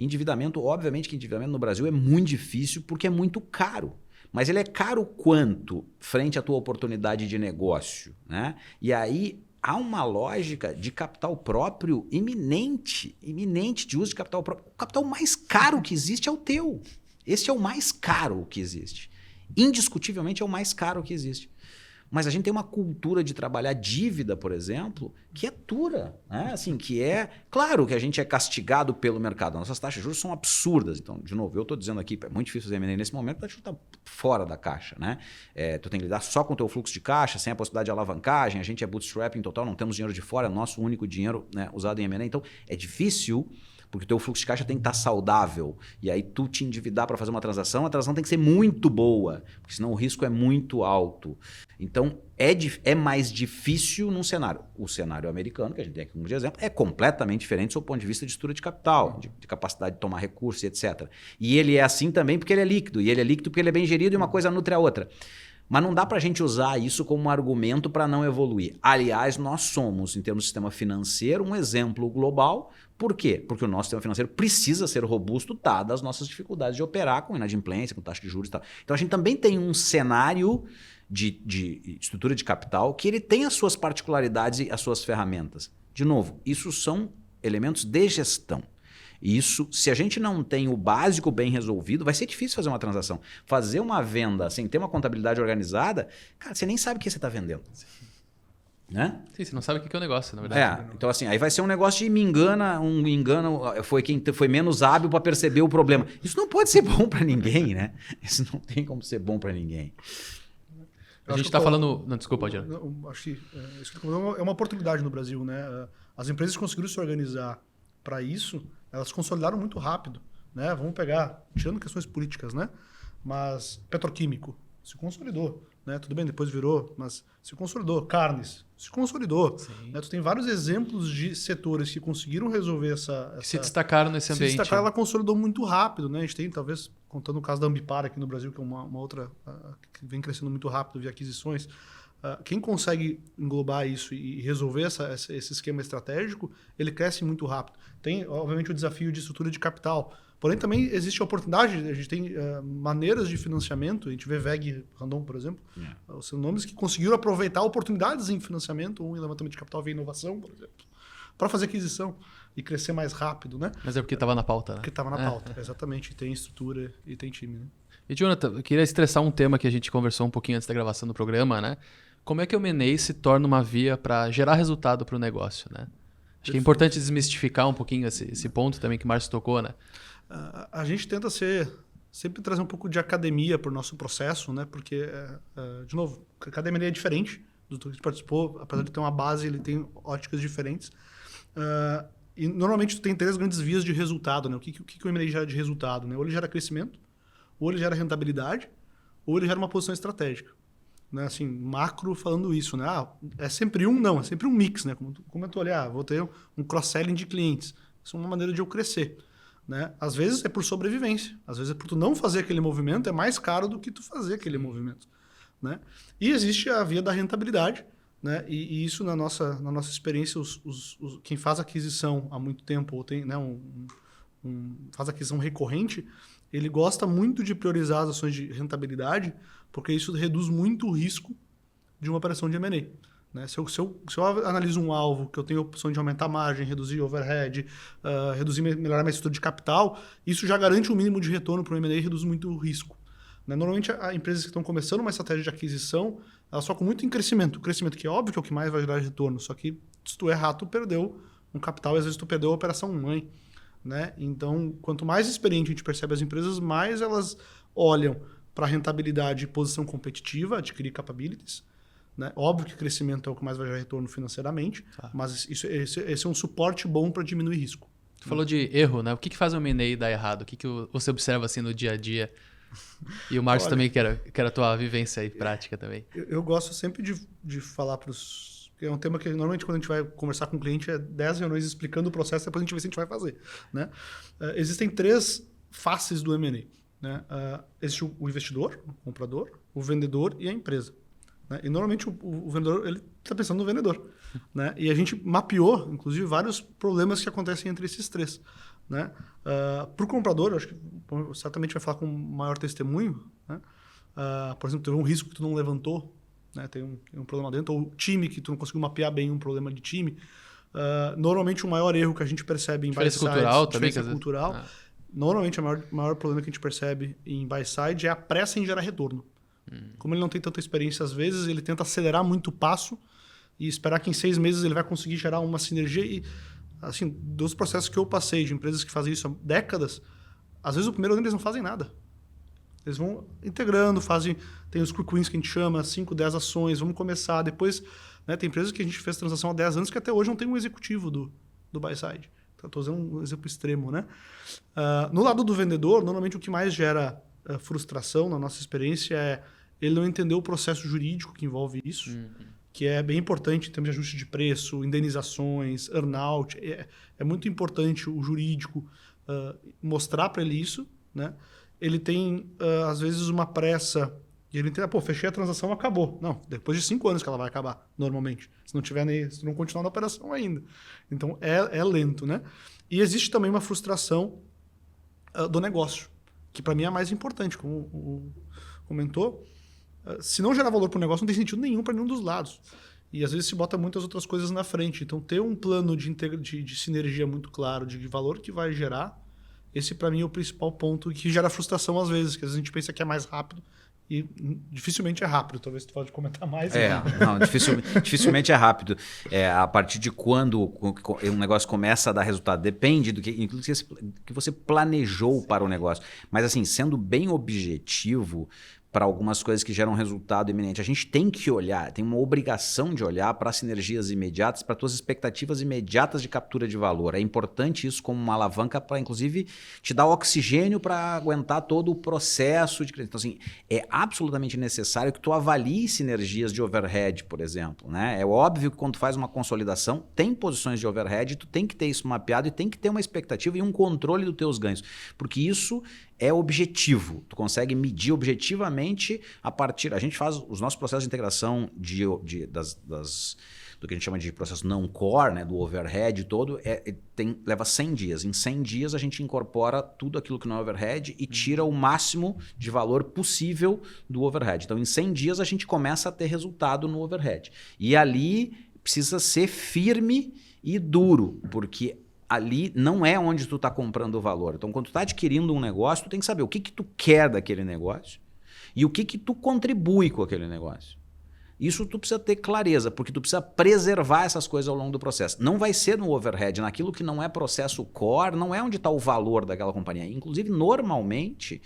Endividamento, obviamente que endividamento no Brasil é muito difícil porque é muito caro. Mas ele é caro quanto frente à tua oportunidade de negócio, né? E aí... há uma lógica de capital próprio iminente de uso de capital próprio. O capital mais caro que existe é o teu. Esse é o mais caro que existe. Indiscutivelmente é o mais caro que existe. Mas a gente tem uma cultura de trabalhar dívida, por exemplo, que é dura. Né? Assim, que é... Claro que a gente é castigado pelo mercado. Nossas taxas de juros são absurdas. Então, de novo, eu estou dizendo aqui, é muito difícil fazer M&A nesse momento, porque está fora da caixa. Né? Tu tem que lidar só com o teu fluxo de caixa, sem a possibilidade de alavancagem. A gente é bootstrapping total, não temos dinheiro de fora, é o nosso único dinheiro, né, usado em M&A. Então, é difícil... porque o teu fluxo de caixa tem que estar saudável. E aí tu te endividar para fazer uma transação, a transação tem que ser muito boa, porque senão o risco é muito alto. Então, é mais difícil num cenário. O cenário americano, que a gente tem aqui como exemplo, é completamente diferente do seu ponto de vista de estrutura de capital, de capacidade de tomar recursos, etc. E ele é assim também porque ele é líquido. E ele é líquido porque ele é bem gerido e uma coisa nutre a outra. Mas não dá para a gente usar isso como um argumento para não evoluir. Aliás, nós somos, em termos de sistema financeiro, um exemplo global. Por quê? Porque o nosso sistema financeiro precisa ser robusto, dadas as nossas dificuldades de operar com inadimplência, com taxa de juros e tal. Então, a gente também tem um cenário de estrutura de capital que ele tem as suas particularidades e as suas ferramentas. De novo, isso são elementos de gestão. Isso, se a gente não tem o básico bem resolvido, vai ser difícil fazer uma transação. Fazer uma venda sem ter uma contabilidade organizada, cara, você nem sabe o que você está vendendo. Né? Sim, você não sabe o que é o negócio, na verdade. Então assim, aí vai ser um negócio de me engana, foi quem foi menos hábil para perceber o problema. Isso não pode ser bom para ninguém, né? Isso não tem como ser bom para ninguém. A gente está falando... Não, desculpa, Adriano. Acho que isso é uma oportunidade no Brasil, né? As empresas conseguiram se organizar para isso, elas consolidaram muito rápido, né? Vamos pegar, tirando questões políticas, né? Mas petroquímico se consolidou, né? Tudo bem, depois virou, mas se consolidou. Carnes se consolidou. Né? Tu tem vários exemplos de setores que conseguiram resolver que se destacaram nesse ambiente. Se destacar, ela consolidou muito rápido, né? A gente tem, talvez, contando o caso da Ambipar aqui no Brasil, que é uma outra que vem crescendo muito rápido via aquisições. Quem consegue englobar isso e resolver esse esquema estratégico, ele cresce muito rápido. Tem, obviamente, o desafio de estrutura de capital, Porém, também existe a oportunidade, a gente tem maneiras de financiamento, a gente vê VEG, Randon, por exemplo, são nomes que conseguiram aproveitar oportunidades em financiamento, ou em levantamento de capital via inovação, por exemplo, para fazer aquisição e crescer mais rápido, né? Mas é porque estava na pauta, né? Porque estava na pauta, exatamente. Tem estrutura e tem time, né? E, Jonathan, eu queria estressar um tema que a gente conversou um pouquinho antes da gravação do programa, né? Como é que o M&A se torna uma via para gerar resultado para o negócio, né? Acho que é importante desmistificar um pouquinho esse ponto também que o Márcio tocou, né? A gente tenta sempre trazer um pouco de academia para o nosso processo, né? Porque, de novo, cada M&A é diferente do que a gente participou, apesar de ter uma base, ele tem óticas diferentes. E normalmente tu tem 3 grandes vias de resultado, né? O que o M&A gera de resultado, né? Ou ele gera crescimento, ou ele gera rentabilidade, ou ele gera uma posição estratégica. Né? Assim, macro falando isso, né? É sempre não, é sempre um mix, né? Como eu tô ali, vou ter um cross-selling de clientes. Isso é uma maneira de eu crescer. Né? Às vezes é por sobrevivência, às vezes é por tu não fazer aquele movimento, é mais caro do que tu fazer aquele movimento. Né? E existe a via da rentabilidade, né? E isso na nossa experiência, quem faz aquisição há muito tempo, ou tem, né, faz aquisição recorrente, ele gosta muito de priorizar as ações de rentabilidade, porque isso reduz muito o risco de uma operação de M&A. Né? Se eu analiso um alvo que eu tenho a opção de aumentar a margem, reduzir overhead, melhorar minha estrutura de capital, isso já garante um mínimo de retorno para o M&A e reduz muito o risco. Né? Normalmente, as empresas que estão começando uma estratégia de aquisição, elas focam muito em crescimento. O crescimento que é óbvio que é o que mais vai gerar retorno, só que se tu errar, tu perdeu um capital e às vezes tu perdeu a operação mãe. Né? Então, quanto mais experiente a gente percebe as empresas, mais elas olham para rentabilidade e posição competitiva, adquirir capabilities. Né? Óbvio que crescimento é o que mais vai gerar retorno financeiramente, mas esse é um suporte bom para diminuir risco. Tu falou de erro, né? O que faz o M&A dar errado? O que você observa assim no dia a dia? E o Márcio também quer a tua vivência e prática também. Eu gosto sempre de falar para os... É um tema que normalmente quando a gente vai conversar com o cliente é 10 reuniões explicando o processo, depois a gente vê se a gente vai fazer. Né? Existem 3 faces do M&A. Né? Existe o investidor, o comprador, o vendedor e a empresa. Né? E normalmente o vendedor ele está pensando no vendedor. Né? E a gente mapeou, inclusive, vários problemas que acontecem entre esses 3. Né? Para o comprador, acho que certamente vai falar com maior testemunho. Né? Por exemplo, teve um risco que tu não levantou, né? Tem um problema dentro, ou time que tu não conseguiu mapear bem um problema de time. Normalmente o maior erro que a gente percebe em buy-side... Diferença cultural. Normalmente o maior problema que a gente percebe em buy-side é a pressa em gerar retorno. Como ele não tem tanta experiência, às vezes, ele tenta acelerar muito o passo e esperar que em 6 meses ele vai conseguir gerar uma sinergia. E, assim, dos processos que eu passei de empresas que fazem isso há décadas, às vezes o primeiro ano eles não fazem nada. Eles vão integrando, tem os quick wins que a gente chama, 5, 10 ações, vamos começar. Depois, né, tem empresas que a gente fez transação há 10 anos que até hoje não tem um executivo do buy-side. Estou usando um exemplo extremo. Né? No lado do vendedor, normalmente o que mais gera frustração, na nossa experiência, é ele não entender o processo jurídico que envolve isso, que é bem importante em termos de ajuste de preço, indenizações, earn-out. É muito importante o jurídico mostrar para ele isso. Né? Ele tem, às vezes, uma pressa e ele entende, fechei a transação, acabou. Não, depois de 5 anos que ela vai acabar, normalmente. Se não continuar na operação ainda. Então, é lento. Né? E existe também uma frustração do negócio, que para mim é a mais importante, como o comentou. Se não gerar valor para o negócio, não tem sentido nenhum para nenhum dos lados. E às vezes se bota muitas outras coisas na frente. Então, ter um plano de sinergia muito claro, de valor que vai gerar, esse para mim é o principal ponto que gera frustração às vezes, que às vezes a gente pensa que é mais rápido e dificilmente é rápido. Talvez tu pode comentar mais. Não, dificilmente é rápido. A partir de quando um negócio começa a dar resultado, depende do que você planejou para o negócio. Mas assim, sendo bem objetivo, para algumas coisas que geram resultado iminente. A gente tem que olhar, tem uma obrigação de olhar para sinergias imediatas, para tuas expectativas imediatas de captura de valor. É importante isso como uma alavanca para, inclusive, te dar oxigênio para aguentar todo o processo de crescimento. Então, assim, é absolutamente necessário que tu avalie sinergias de overhead, por exemplo. Né? É óbvio que quando tu faz uma consolidação, tem posições de overhead, tu tem que ter isso mapeado e tem que ter uma expectativa e um controle dos teus ganhos. Porque isso é objetivo. Tu consegue medir objetivamente a partir... A gente faz os nossos processos de integração do que a gente chama de processo não core, né, do overhead todo, leva 100 dias. Em 100 dias a gente incorpora tudo aquilo que não é overhead e tira o máximo de valor possível do overhead. Então, em 100 dias a gente começa a ter resultado no overhead. E ali precisa ser firme e duro, porque ali não é onde tu está comprando o valor. Então, quando tu está adquirindo um negócio, tu tem que saber o que tu quer daquele negócio e o que tu contribui com aquele negócio. Isso tu precisa ter clareza, porque tu precisa preservar essas coisas ao longo do processo. Não vai ser no overhead, naquilo que não é processo core, não é onde está o valor daquela companhia. Inclusive, normalmente,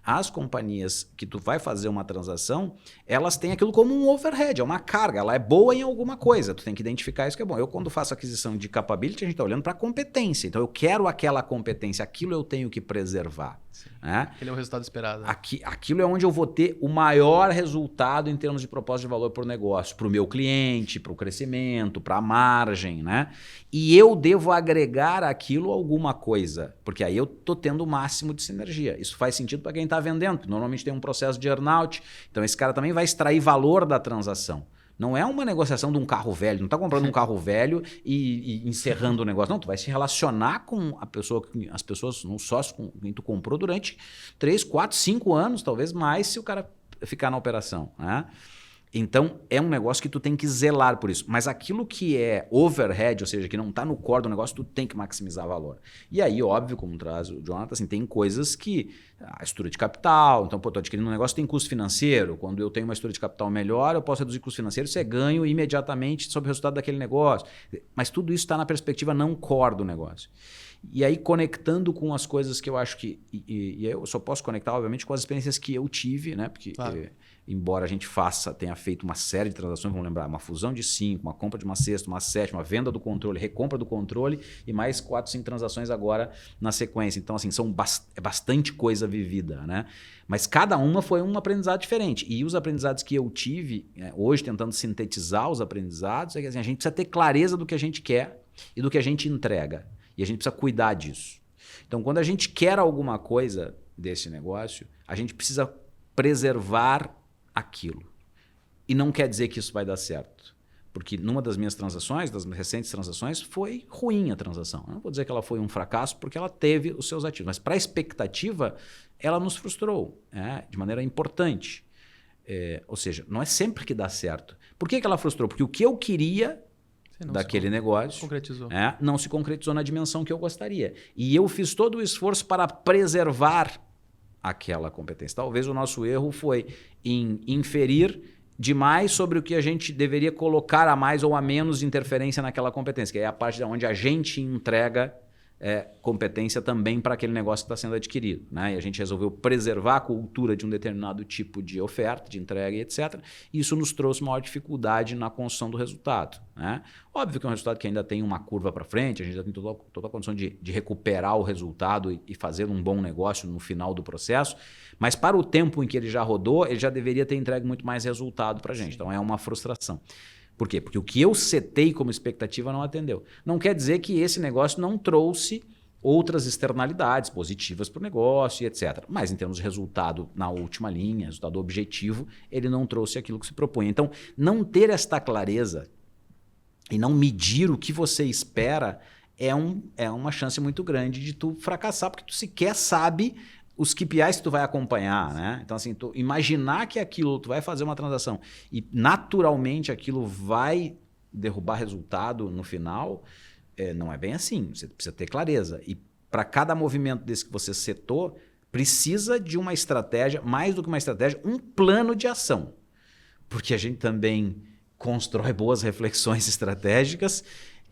as companhias que tu vai fazer uma transação, elas têm aquilo como um overhead, é uma carga, ela é boa em alguma coisa, tu tem que identificar isso que é bom. Eu, quando faço aquisição de capability, a gente está olhando para a competência, então eu quero aquela competência, aquilo eu tenho que preservar. Né? Aquele é o resultado esperado. Aquilo é onde eu vou ter o maior resultado em termos de propósito de valor para o negócio, para o meu cliente, para o crescimento, para a margem, né? E eu devo agregar aquilo alguma coisa, porque aí eu estou tendo o máximo de sinergia. Isso faz sentido para quem está vendendo, normalmente tem um processo de earnout, então esse cara também vai extrair valor da transação. Não é uma negociação de um carro velho, não está comprando um carro velho e encerrando o negócio. Não, tu vai se relacionar com as pessoas, um sócio com quem tu comprou durante 3, 4, 5 anos, talvez mais, se o cara ficar na operação, né? Então, é um negócio que tu tem que zelar por isso. Mas aquilo que é overhead, ou seja, que não está no core do negócio, tu tem que maximizar valor. E aí, óbvio, como traz o Jonathan, assim, tem coisas que... A estrutura de capital, então, pô, tô adquirindo um negócio, tem custo financeiro. Quando eu tenho uma estrutura de capital melhor, eu posso reduzir custo financeiro, isso é ganho imediatamente sobre o resultado daquele negócio. Mas tudo isso está na perspectiva não core do negócio. E aí, conectando com as coisas que eu acho que... E eu só posso conectar, obviamente, com as experiências que eu tive, né? Porque... Claro. Embora a gente tenha feito uma série de transações, vamos lembrar, uma fusão de 5, uma compra de uma sexta, uma sétima, venda do controle, recompra do controle e mais 4, 5 transações agora na sequência. Então, assim, é bastante coisa vivida, né? Mas cada uma foi um aprendizado diferente. E os aprendizados que eu tive, hoje tentando sintetizar os aprendizados, é que assim, a gente precisa ter clareza do que a gente quer e do que a gente entrega. E a gente precisa cuidar disso. Então, quando a gente quer alguma coisa desse negócio, a gente precisa preservar aquilo. E não quer dizer que isso vai dar certo. Porque numa das minhas transações, das recentes transações, foi ruim a transação. Eu não vou dizer que ela foi um fracasso porque ela teve os seus ativos. Mas para a expectativa, ela nos frustrou de maneira importante. Ou seja, não é sempre que dá certo. Por que ela frustrou? Porque o que eu queria daquele negócio não se concretizou na dimensão que eu gostaria. E eu fiz todo o esforço para preservar aquela competência. Talvez o nosso erro foi em inferir demais sobre o que a gente deveria colocar a mais ou a menos de interferência naquela competência, que é a parte onde a gente entrega competência também para aquele negócio que está sendo adquirido, né? E a gente resolveu preservar a cultura de um determinado tipo de oferta, de entrega e etc. E isso nos trouxe maior dificuldade na construção do resultado, né? Óbvio que é um resultado que ainda tem uma curva para frente, a gente já tem toda a condição de recuperar o resultado e fazer um bom negócio no final do processo, mas para o tempo em que ele já rodou, ele já deveria ter entregue muito mais resultado para a gente. Então é uma frustração. Por quê? Porque o que eu setei como expectativa não atendeu. Não quer dizer que esse negócio não trouxe outras externalidades positivas para o negócio e etc. Mas em termos de resultado na última linha, resultado objetivo, ele não trouxe aquilo que se propunha. Então, não ter esta clareza e não medir o que você espera é uma chance muito grande de tu fracassar, porque tu sequer sabe os KPIs que tu vai acompanhar, né? Então, assim, tu imaginar que tu vai fazer uma transação e naturalmente aquilo vai derrubar resultado no final, não é bem assim. Você precisa ter clareza. E para cada movimento desse que você setou, precisa de uma estratégia, mais do que uma estratégia, um plano de ação. Porque a gente também constrói boas reflexões estratégicas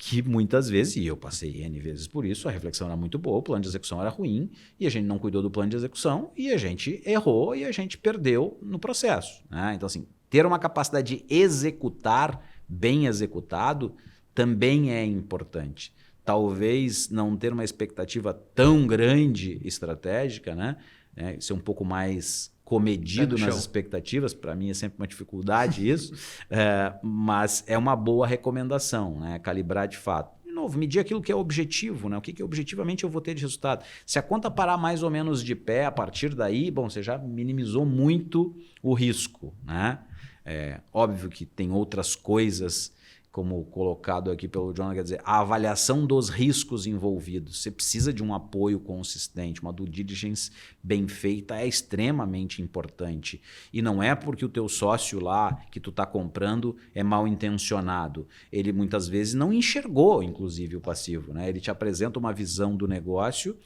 que muitas vezes, e eu passei N vezes por isso, a reflexão era muito boa, o plano de execução era ruim, e a gente não cuidou do plano de execução, e a gente errou, e a gente perdeu no processo, né? Então, assim, ter uma capacidade de executar bem executado também é importante. Talvez não ter uma expectativa tão grande estratégica, né? Ser um pouco mais comedido nas expectativas, para mim é sempre uma dificuldade isso, mas é uma boa recomendação, né? Calibrar de fato. De novo, medir aquilo que é objetivo, né? O que objetivamente eu vou ter de resultado. Se a conta parar mais ou menos de pé, a partir daí, bom, você já minimizou muito o risco, né? Óbvio que tem outras coisas como colocado aqui pelo Jonathan, quer dizer, a avaliação dos riscos envolvidos. Você precisa de um apoio consistente, uma due diligence bem feita é extremamente importante. E não é porque o teu sócio lá que tu está comprando é mal intencionado. Ele muitas vezes não enxergou, inclusive, o passivo, né? Ele te apresenta uma visão do negócio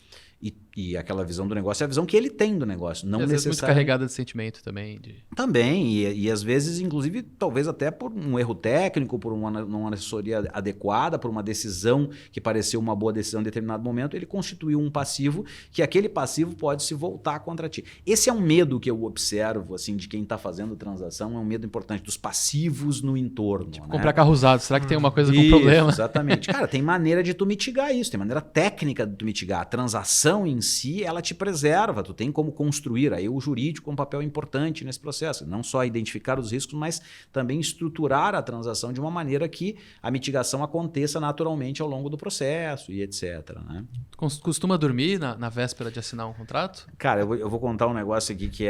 e aquela visão do negócio é a visão que ele tem do negócio, não e às vezes muito necessariamente... carregada de sentimento também. Também, e às vezes, inclusive, talvez até por um erro técnico, por uma assessoria adequada, por uma decisão que pareceu uma boa decisão em determinado momento, ele constituiu um passivo que aquele passivo pode se voltar contra ti. Esse é um medo que eu observo, assim, de quem está fazendo transação, é um medo importante, dos passivos no entorno. Tipo, né? comprar carro usado, será que tem uma coisa com Isso, problema? Exatamente. Cara, tem maneira de tu mitigar isso, tem maneira técnica de tu mitigar. A transação em si, ela te preserva, tu tem como construir. Aí o jurídico é um papel importante nesse processo. Não só identificar os riscos, mas também estruturar a transação de uma maneira que a mitigação aconteça naturalmente ao longo do processo e etc. Né? Costuma dormir na véspera de assinar um contrato? Cara, eu vou contar um negócio aqui que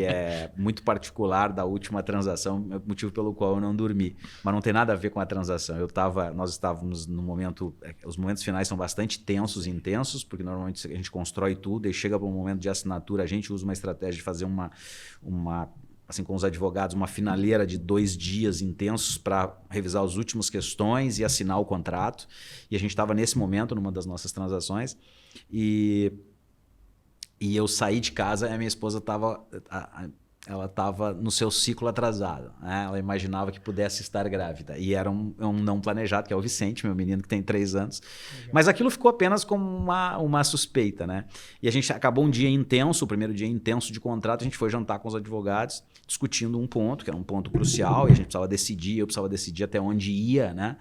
é muito particular da última transação, motivo pelo qual eu não dormi. Mas não tem nada a ver com a transação. Nós estávamos no momento... Os momentos finais são bastante tensos e intensos, porque normalmente a gente constrói tudo e chega para um momento de assinatura, a gente usa uma estratégia de fazer assim, com os advogados, uma finaleira de 2 dias intensos para revisar as últimas questões e assinar o contrato. E a gente estava nesse momento, numa das nossas transações, e eu saí de casa e a minha esposa estava... Ela estava no seu ciclo atrasado, né? Ela imaginava que pudesse estar grávida. E era um não planejado, que é o Vicente, meu menino que tem 3 anos. Legal. Mas aquilo ficou apenas como uma suspeita, né? E a gente acabou um dia intenso, o primeiro dia intenso de contrato, a gente foi jantar com os advogados, discutindo um ponto, que era um ponto crucial, e a gente precisava decidir, eu precisava decidir até onde ia, né?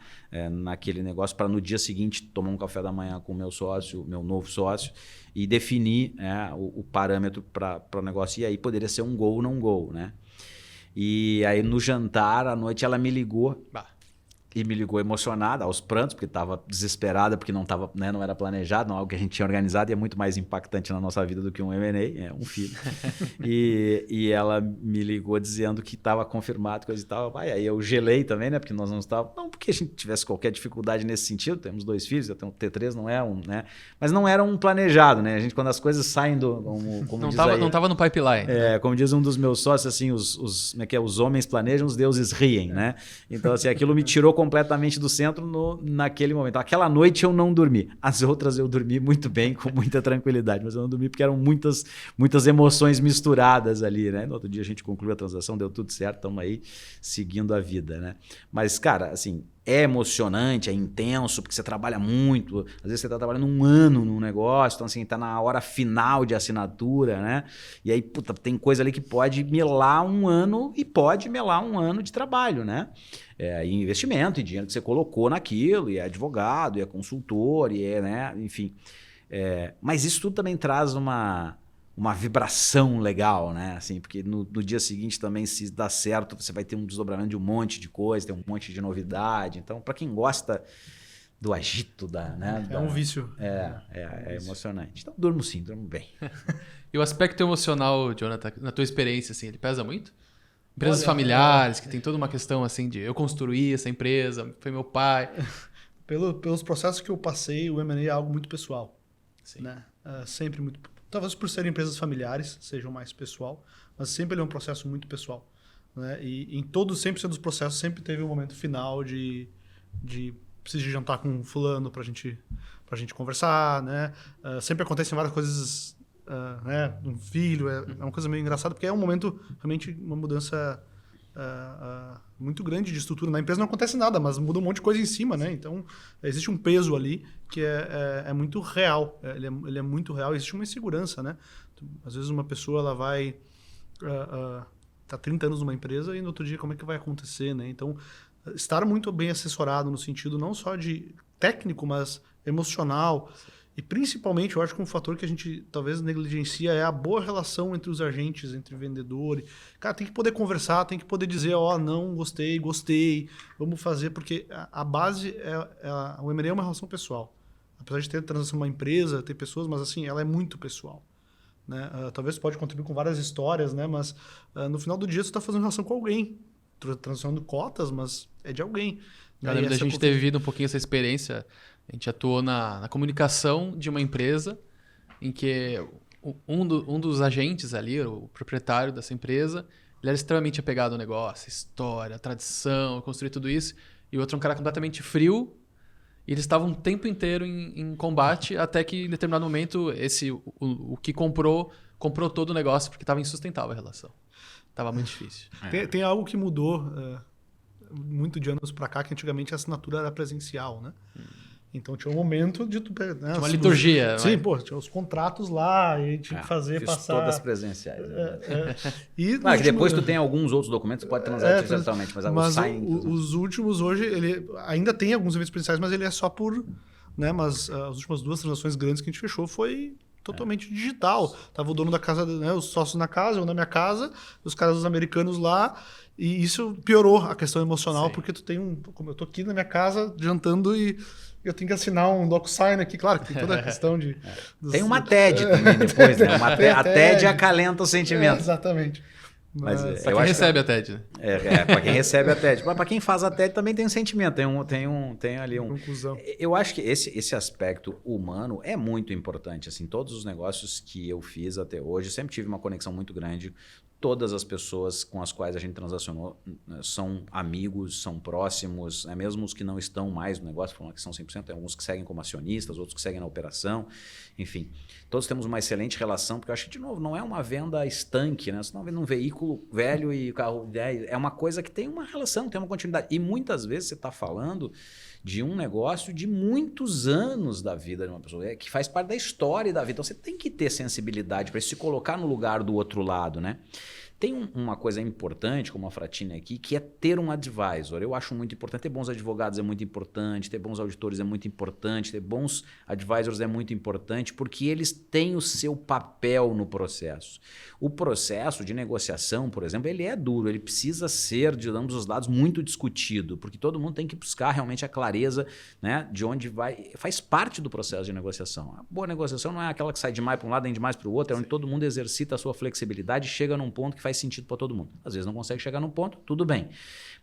Naquele negócio, para no dia seguinte tomar um café da manhã com o meu sócio, meu novo sócio, e definir o parâmetro para o negócio. E aí poderia ser um gol ou não gol, né? E aí no jantar, à noite, ela me ligou. E me ligou emocionada, aos prantos, porque estava desesperada, porque não era planejado, não é algo que a gente tinha organizado, e é muito mais impactante na nossa vida do que um M&A, um filho. e ela me ligou dizendo que estava confirmado, coisa e tal. Aí eu gelei também, né? Porque nós não estávamos... Não porque a gente tivesse qualquer dificuldade nesse sentido, temos 2 filhos, eu tenho T3, não é um, né? Mas não era um planejado, né? A gente, quando as coisas saem do... Como não estava no pipeline. Como diz um dos meus sócios, assim, os homens planejam, os deuses riem, né? Então, assim, aquilo me tirou completamente do centro naquele momento. Aquela noite eu não dormi. As outras eu dormi muito bem, com muita tranquilidade, mas eu não dormi porque eram muitas emoções misturadas ali, né? No outro dia a gente concluiu a transação, deu tudo certo, estamos aí seguindo a vida, né? Mas, cara, assim, é emocionante, é intenso, porque você trabalha muito. Às vezes você está trabalhando 1 ano num negócio, então assim, está na hora final de assinatura, né? E aí, puta, tem coisa ali que pode melar 1 ano e pode melar 1 ano de trabalho, né? E investimento, e dinheiro que você colocou naquilo, e é advogado, e é consultor, e né? Enfim. Mas isso tudo também traz uma vibração legal, né? Assim, porque no dia seguinte também, se dá certo, você vai ter um desdobramento de um monte de coisa, tem um monte de novidade. Então, para quem gosta do agito, né? Um vício. É emocionante. Então, durmo sim, durmo bem. E o aspecto emocional, Jonathan, na tua experiência, assim, ele pesa muito? Empresas familiares, que tem toda uma questão assim de eu construí essa empresa, foi meu pai. Pelos processos que eu passei, o M&A é algo muito pessoal. Sim. Né? Sempre muito... Talvez por serem empresas familiares, sejam mais pessoal, mas sempre ele é um processo muito pessoal. Né? E em todos, 100% dos processos, sempre teve um momento final de preciso de jantar com fulano pra gente conversar, né? Sempre acontecem várias coisas... né? Um filho, é uma coisa meio engraçada, porque é um momento, realmente, uma mudança muito grande de estrutura. Na empresa não acontece nada, mas muda um monte de coisa em cima, né? Então, existe um peso ali que é muito real. Ele é muito real, existe uma insegurança, né? Às vezes uma pessoa ela vai tá 30 anos numa empresa e no outro dia como é que vai acontecer, né? Então, estar muito bem assessorado no sentido não só de técnico, mas emocional. E principalmente, eu acho que um fator que a gente talvez negligencia é a boa relação entre os agentes, entre vendedor. Cara, tem que poder conversar, tem que poder dizer, não, gostei, vamos fazer, porque a base, o M&A é uma relação pessoal. Apesar de ter transação uma empresa, ter pessoas, mas assim, ela é muito pessoal. Né? Talvez você pode contribuir com várias histórias, né? Mas no final do dia você está fazendo relação com alguém. Transacionando cotas, mas é de alguém. Eu Aí lembro da essa gente ter vivido um pouquinho essa experiência. A gente atuou na comunicação de uma empresa em que um dos agentes ali, o proprietário dessa empresa, ele era extremamente apegado ao negócio, história, tradição, construir tudo isso. E o outro é um cara completamente frio. E eles estavam o tempo inteiro em combate, até que em determinado momento o que comprou todo o negócio, porque estava insustentável a relação. Estava muito difícil. Tem algo que mudou muito de anos para cá, que antigamente a assinatura era presencial, né? Então tinha um momento de tu pegar, né, Tinha uma liturgia. Sim, pô, tinha os contratos lá e tinha que fazer passar. Todas presenciais. E Claro que depois tu tem alguns outros documentos que pode transar digitalmente, mas os últimos hoje, ele ainda tem alguns eventos presenciais, mas ele é só por, né? Mas as últimas 2 transações grandes que a gente fechou foi totalmente digital. Tava o dono da casa, né, os sócios na casa, eu na minha casa, os caras dos americanos lá. E isso piorou a questão emocional, sim, porque tu tem como eu tô aqui na minha casa jantando e eu tenho que assinar um DocuSign aqui, claro que tem toda a questão de... Tem uma TED também depois, né? A TED acalenta o sentimento. Exatamente. Mas para quem recebe a TED, né? Para quem recebe a TED. Mas para quem faz a TED também tem um sentimento, tem ali um... Conclusão. Eu acho que esse aspecto humano é muito importante. Assim, todos os negócios que eu fiz até hoje, eu sempre tive uma conexão muito grande. Todas as pessoas com as quais a gente transacionou são amigos, são próximos, né? Mesmo os que não estão mais no negócio, falando que são 100%, tem alguns que seguem como acionistas, outros que seguem na operação, enfim. Todos temos uma excelente relação, porque eu acho que, de novo, não é uma venda estanque, né? Você não vende um veículo velho e carro velho, é uma coisa que tem uma relação, tem uma continuidade. E muitas vezes você está falando de um negócio de muitos anos da vida de uma pessoa, que faz parte da história da vida. Então você tem que ter sensibilidade para se colocar no lugar do outro lado, né? Tem uma coisa importante, como a Fratini aqui, que é ter um advisor. Eu acho muito importante. Ter bons advogados é muito importante, ter bons auditores é muito importante, ter bons advisors é muito importante, porque eles têm o seu papel no processo. O processo de negociação, por exemplo, ele é duro, ele precisa ser, de ambos os lados, muito discutido, porque todo mundo tem que buscar realmente a clareza, né, de onde vai. Faz parte do processo de negociação. A boa negociação não é aquela que sai demais para um lado e demais para o outro, é onde todo mundo exercita a sua flexibilidade e chega num ponto que faz sentido para todo mundo. Às vezes não consegue chegar num ponto, tudo bem.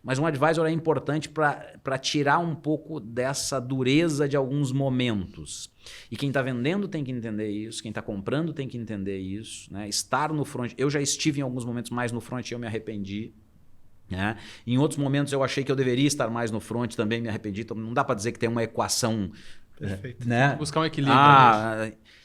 Mas um advisor é importante para tirar um pouco dessa dureza de alguns momentos. E quem está vendendo tem que entender isso, quem está comprando tem que entender isso, né? Estar no front. Eu já estive em alguns momentos mais no front e eu me arrependi. Né? Em outros momentos eu achei que eu deveria estar mais no front, também me arrependi. Então não dá para dizer que tem uma equação. Perfeito. Né? Buscar um equilíbrio.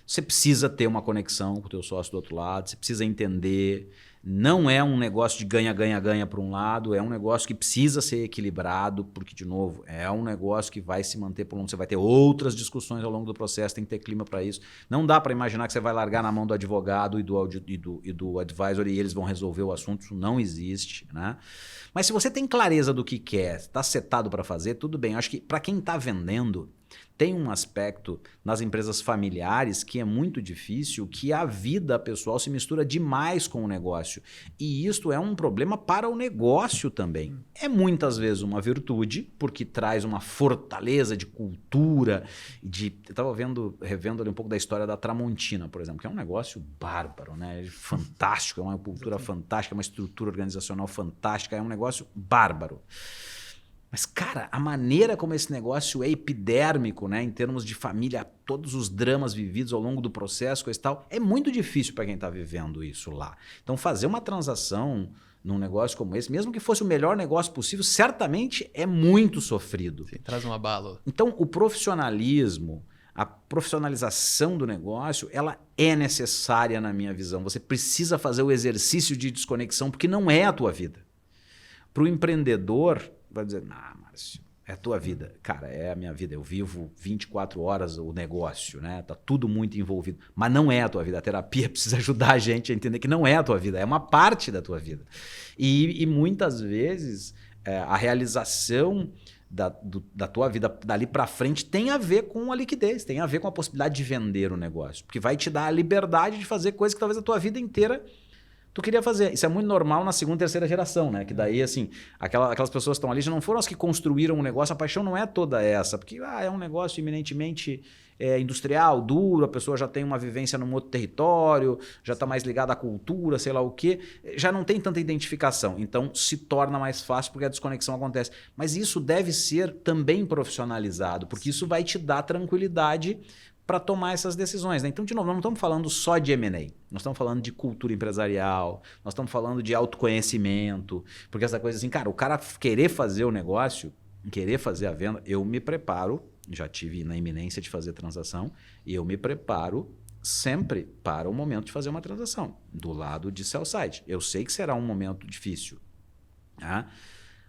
Você precisa ter uma conexão com o teu sócio do outro lado, você precisa entender. Não é um negócio de ganha-ganha-ganha para um lado, é um negócio que precisa ser equilibrado, porque, de novo, é um negócio que vai se manter por longo. Você vai ter outras discussões ao longo do processo, tem que ter clima para isso. Não dá para imaginar que você vai largar na mão do advogado e do advisor e eles vão resolver o assunto, isso não existe, né? Mas se você tem clareza do que quer, está setado para fazer, tudo bem. Eu acho que para quem está vendendo, tem um aspecto nas empresas familiares que é muito difícil, que a vida pessoal se mistura demais com o negócio. E isto é um problema para o negócio também. É muitas vezes uma virtude, porque traz uma fortaleza de cultura. Eu estava revendo ali um pouco da história da Tramontina, por exemplo, que é um negócio bárbaro, né? Fantástico, é uma cultura fantástica, uma estrutura organizacional fantástica, é um negócio bárbaro. Mas, cara, a maneira como esse negócio é epidérmico, né, em termos de família, todos os dramas vividos ao longo do processo, coisa e tal, é muito difícil para quem está vivendo isso lá. Então, fazer uma transação num negócio como esse, mesmo que fosse o melhor negócio possível, certamente é muito sofrido. Sim, traz uma bala. Então, o profissionalismo, a profissionalização do negócio, ela é necessária na minha visão. Você precisa fazer o exercício de desconexão, porque não é a tua vida. Para o empreendedor, vai dizer, Márcio, é a tua vida. Cara, é a minha vida. Eu vivo 24 horas o negócio, né? Tá tudo muito envolvido. Mas não é a tua vida. A terapia precisa ajudar a gente a entender que não é a tua vida. É uma parte da tua vida. E muitas vezes a realização da tua vida dali para frente tem a ver com a liquidez, tem a ver com a possibilidade de vender o negócio. Porque vai te dar a liberdade de fazer coisas que talvez a tua vida inteira tu queria fazer. Isso é muito normal na segunda e terceira geração, né? Que daí, assim, aquelas pessoas que estão ali já não foram as que construíram um negócio, a paixão não é toda essa, porque é um negócio eminentemente industrial, duro, a pessoa já tem uma vivência num outro território, já está mais ligada à cultura, sei lá o quê, já não tem tanta identificação. Então, se torna mais fácil porque a desconexão acontece. Mas isso deve ser também profissionalizado, porque isso vai te dar tranquilidade para tomar essas decisões, né? Então, de novo, nós não estamos falando só de M&A, nós estamos falando de cultura empresarial, nós estamos falando de autoconhecimento, porque essa coisa assim, cara, o cara querer fazer o negócio, querer fazer a venda, eu me preparo, já tive na iminência de fazer transação, e eu me preparo sempre para o momento de fazer uma transação, do lado de sell side. Eu sei que será um momento difícil, tá?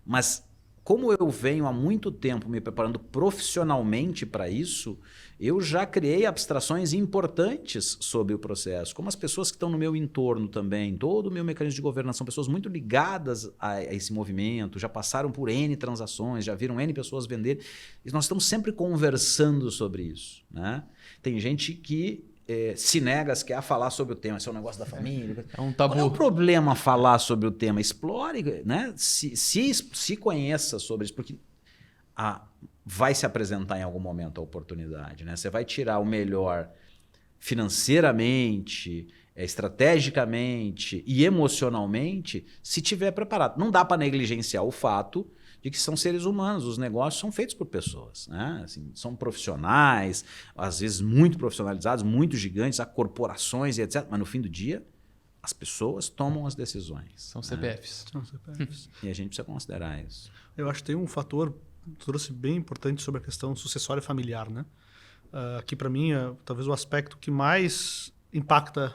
Mas como eu venho há muito tempo me preparando profissionalmente para isso, eu já criei abstrações importantes sobre o processo, como as pessoas que estão no meu entorno também, todo o meu mecanismo de governação, são pessoas muito ligadas a esse movimento, já passaram por N transações, já viram N pessoas vender, e nós estamos sempre conversando sobre isso, né? Tem gente que se nega, se quer falar sobre o tema, esse é um negócio da família. É um tabu. Qual é o problema falar sobre o tema? Explore, né? Se conheça sobre isso, porque vai se apresentar em algum momento a oportunidade, né? Você vai tirar o melhor financeiramente, estrategicamente e emocionalmente se tiver preparado. Não dá para negligenciar o fato de que são seres humanos, os negócios são feitos por pessoas, né? Assim, são profissionais, às vezes muito profissionalizados, muito gigantes, há corporações e etc. Mas no fim do dia, as pessoas tomam as decisões. São CPFs. São CPFs. E a gente precisa considerar isso. Eu acho que tem um fator, trouxe bem importante sobre a questão sucessória familiar, né? Que para mim, talvez o aspecto que mais impacta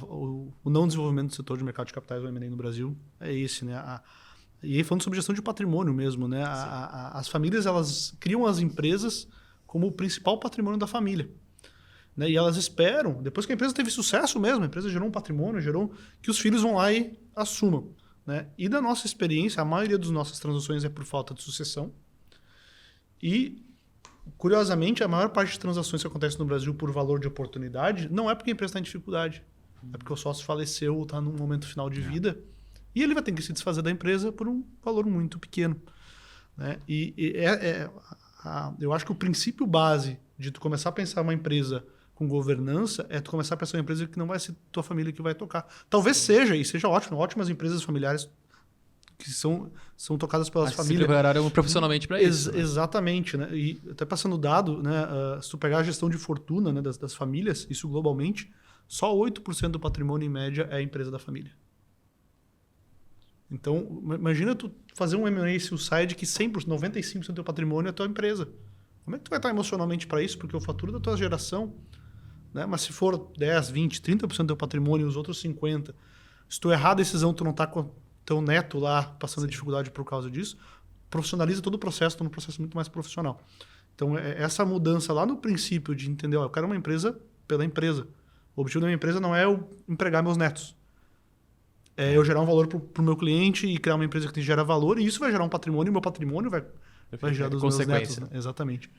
o não desenvolvimento do setor de mercado de capitais, o M&A no Brasil, é esse, né? E aí falando sobre gestão de patrimônio mesmo, né? As famílias, elas criam as empresas como o principal patrimônio da família, né? E elas esperam, depois que a empresa teve sucesso mesmo, a empresa gerou um patrimônio, gerou que os filhos vão lá e assumam, né? E da nossa experiência, a maioria das nossas transações é por falta de sucessão. E, curiosamente, a maior parte das transações que acontecem no Brasil por valor de oportunidade não é porque a empresa está em dificuldade, é porque o sócio faleceu ou está num momento final de vida. E ele vai ter que se desfazer da empresa por um valor muito pequeno, né? Eu acho que o princípio base de tu começar a pensar uma empresa com governança é tu começar a pensar uma empresa que não vai ser tua família que vai tocar. Talvez seja, e seja ótimo, ótimas empresas familiares que são tocadas pelas famílias. Se prepararam profissionalmente para isso. Exatamente, né? E até passando dado, né? Se tu pegar a gestão de fortuna, né, das famílias, isso globalmente, só 8% do patrimônio em média é a empresa da família. Então, imagina tu fazer um M&A suicide que 100%, 95% do teu patrimônio é a tua empresa. Como é que tu vai estar emocionalmente para isso? Porque o fatura da tua geração, né? Mas se for 10, 20, 30% do teu patrimônio e os outros 50%, se tu errar a decisão, tu não está com teu neto lá passando dificuldade por causa disso, profissionaliza todo o processo, torna um processo muito mais profissional. Então, essa mudança lá no princípio de entender, eu quero uma empresa pela empresa. O objetivo da minha empresa não é eu empregar meus netos. É eu gerar um valor para o meu cliente e criar uma empresa que gera valor, e isso vai gerar um patrimônio, e o meu patrimônio vai gerar dos meus netos. Né? Exatamente.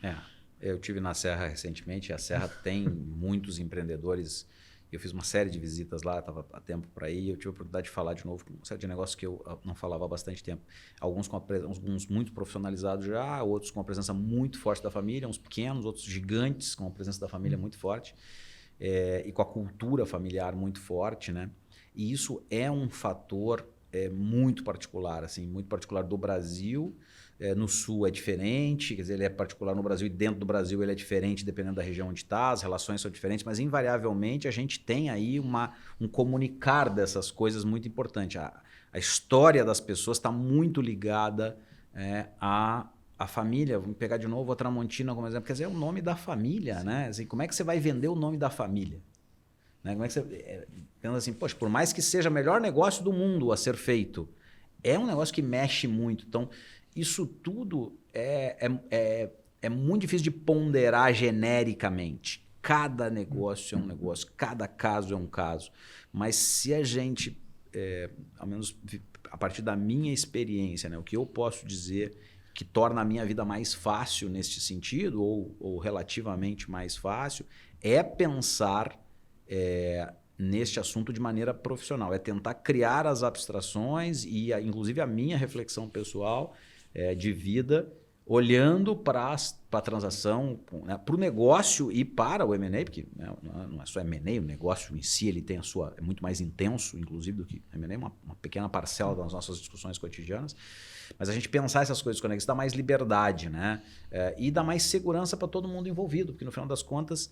Eu tive na Serra recentemente, a Serra tem muitos empreendedores, eu fiz uma série de visitas lá, estava a tempo para ir, eu tive a oportunidade de falar de novo com uma série de negócios que eu não falava há bastante tempo. Alguns muito profissionalizados já, outros com a presença muito forte da família, uns pequenos, outros gigantes com a presença da família muito forte, e com a cultura familiar muito forte, né? E isso é um fator muito particular, assim, muito particular do Brasil. No Sul é diferente, quer dizer, ele é particular no Brasil e dentro do Brasil ele é diferente dependendo da região onde está, as relações são diferentes, mas invariavelmente a gente tem aí um comunicar dessas coisas muito importante. A história das pessoas está muito ligada à família. Vamos pegar de novo a Tramontina como exemplo, quer dizer, é o nome da família, sim, né? Assim, como é que você vai vender o nome da família? Né? Como é que você pensa assim, poxa, por mais que seja o melhor negócio do mundo a ser feito, é um negócio que mexe muito. Então, isso tudo é muito difícil de ponderar genericamente. Cada negócio é um negócio, cada caso é um caso. Mas se a gente, ao menos a partir da minha experiência, né, o que eu posso dizer que torna a minha vida mais fácil neste sentido, ou relativamente mais fácil, é pensar neste assunto de maneira profissional. É tentar criar as abstrações e, inclusive, a minha reflexão pessoal de vida, olhando para a transação, né, para o negócio e para o M&A, porque não é só M&A, o negócio em si ele tem é muito mais intenso, inclusive, do que M&A, uma pequena parcela das nossas discussões cotidianas. Mas a gente pensar essas coisas conexas dá mais liberdade, né? E dá mais segurança para todo mundo envolvido, porque no final das contas,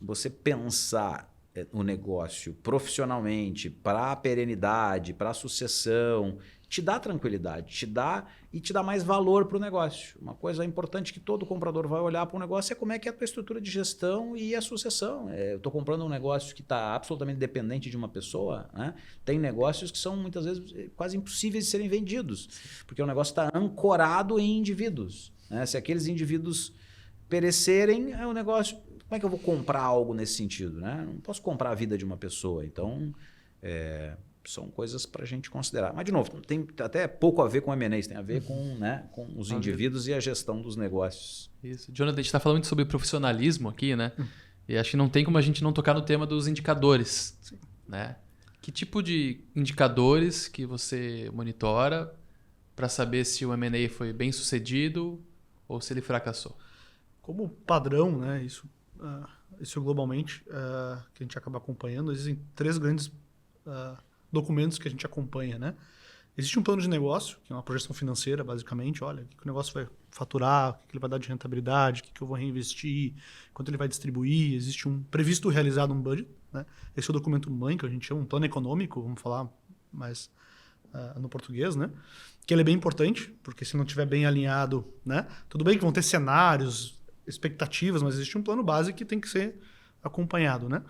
você pensar o negócio profissionalmente, para a perenidade, para a sucessão, te dá tranquilidade, te dá mais valor para o negócio. Uma coisa importante que todo comprador vai olhar para o negócio é como é que é a tua estrutura de gestão e a sucessão. Eu estou comprando um negócio que está absolutamente dependente de uma pessoa, né? Tem negócios que são muitas vezes quase impossíveis de serem vendidos, porque o negócio está ancorado em indivíduos, né? Se aqueles indivíduos perecerem, o negócio... Como é que eu vou comprar algo nesse sentido, né? Não posso comprar a vida de uma pessoa. Então, são coisas para a gente considerar. Mas, de novo, tem até pouco a ver com M&A, tem a ver com os indivíduos e a gestão dos negócios. Isso. Jonathan, a gente está falando muito sobre profissionalismo aqui, né? E acho que não tem como a gente não tocar no tema dos indicadores. Sim. Né? Que tipo de indicadores que você monitora para saber se o M&A foi bem sucedido ou se ele fracassou? Como padrão, né? Isso globalmente, que a gente acaba acompanhando, existem 3 grandes documentos que a gente acompanha, né? Existe um plano de negócio, que é uma projeção financeira, basicamente. Olha, o que o negócio vai faturar, o que ele vai dar de rentabilidade, o que eu vou reinvestir, quanto ele vai distribuir. Existe um previsto realizado um budget, né? Esse é o documento mãe, que a gente chama um plano econômico, vamos falar mais no português, né? Que ele é bem importante, porque se não estiver bem alinhado, né? Tudo bem que vão ter cenários, expectativas, mas existe um plano base que tem que ser acompanhado, né?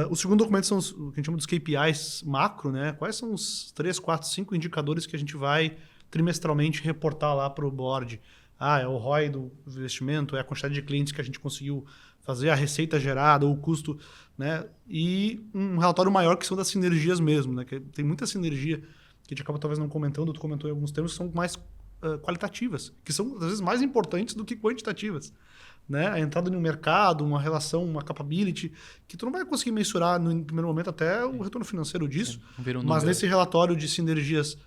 O segundo documento são o que a gente chama dos KPIs macro, né? Quais são os 3, 4, 5 indicadores que a gente vai trimestralmente reportar lá para o board? É o ROI do investimento, é a quantidade de clientes que a gente conseguiu fazer, a receita gerada, o custo, né? E um relatório maior que são das sinergias mesmo, né? Que tem muita sinergia que a gente acaba talvez não comentando, tu comentou em alguns termos que são mais qualitativas, que são às vezes mais importantes do que quantitativas. Né? A entrada no mercado, uma relação, uma capability, que tu não vai conseguir mensurar no primeiro momento até o retorno financeiro disso. Mas nesse relatório de sinergias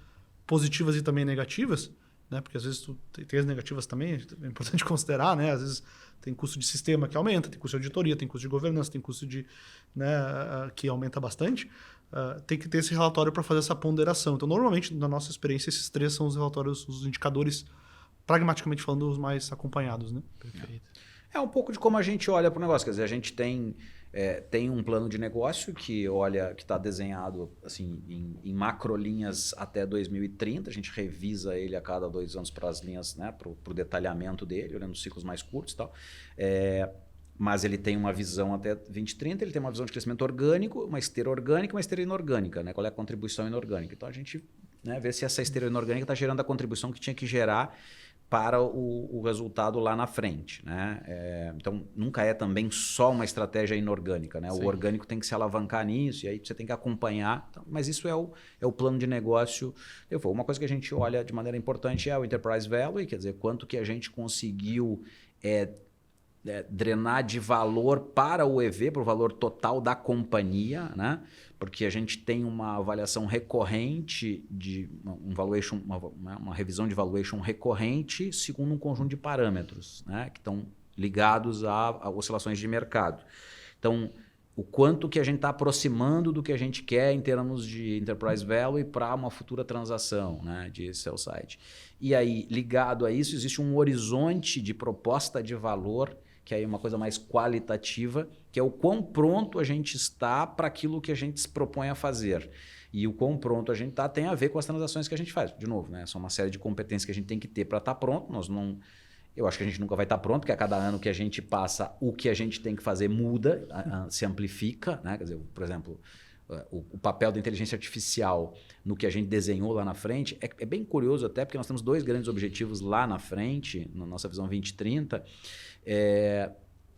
positivas e também negativas, né? Porque às vezes tu tem as negativas também, é importante considerar, né? Às vezes tem custo de sistema que aumenta, tem custo de auditoria, tem custo de governança, tem custo de, né, que aumenta bastante. Tem que ter esse relatório para fazer essa ponderação. Então, normalmente, na nossa experiência, esses 3 são os relatórios, os indicadores, pragmaticamente falando, os mais acompanhados. Né? Perfeito. É um pouco de como a gente olha para o negócio. Quer dizer, a gente tem um plano de negócio que está desenhado assim, em macrolinhas até 2030. A gente revisa ele a cada 2 anos para as linhas, né, para o detalhamento dele, olhando os ciclos mais curtos e tal. Mas ele tem uma visão até 2030, ele tem uma visão de crescimento orgânico, uma esteira orgânica e uma esteira inorgânica. Né? Qual é a contribuição inorgânica? Então a gente, né, vê se essa esteira inorgânica está gerando a contribuição que tinha que gerar para o resultado lá na frente. Né? Então, nunca é também só uma estratégia inorgânica. Né? O orgânico tem que se alavancar nisso, e aí você tem que acompanhar. Então, mas isso é o plano de negócio. Uma coisa que a gente olha de maneira importante é o Enterprise Value, quer dizer, quanto que a gente conseguiu drenar de valor para o EV, para o valor total da companhia, né? Porque a gente tem uma avaliação recorrente, uma revisão de valuation recorrente segundo um conjunto de parâmetros, né? Que estão ligados a oscilações de mercado. Então, o quanto que a gente está aproximando do que a gente quer em termos de enterprise value para uma futura transação, né, de sell side. E aí, ligado a isso, existe um horizonte de proposta de valor, que aí é uma coisa mais qualitativa, que é o quão pronto a gente está para aquilo que a gente se propõe a fazer. E o quão pronto a gente está tem a ver com as transações que a gente faz. De novo, né, são uma série de competências que a gente tem que ter para estar pronto. Eu acho que a gente nunca vai estar pronto, porque a cada ano que a gente passa, o que a gente tem que fazer muda, se amplifica. Né? Quer dizer, por exemplo, o papel da inteligência artificial no que a gente desenhou lá na frente é bem curioso até, porque nós temos 2 grandes objetivos lá na frente, na nossa visão 2030,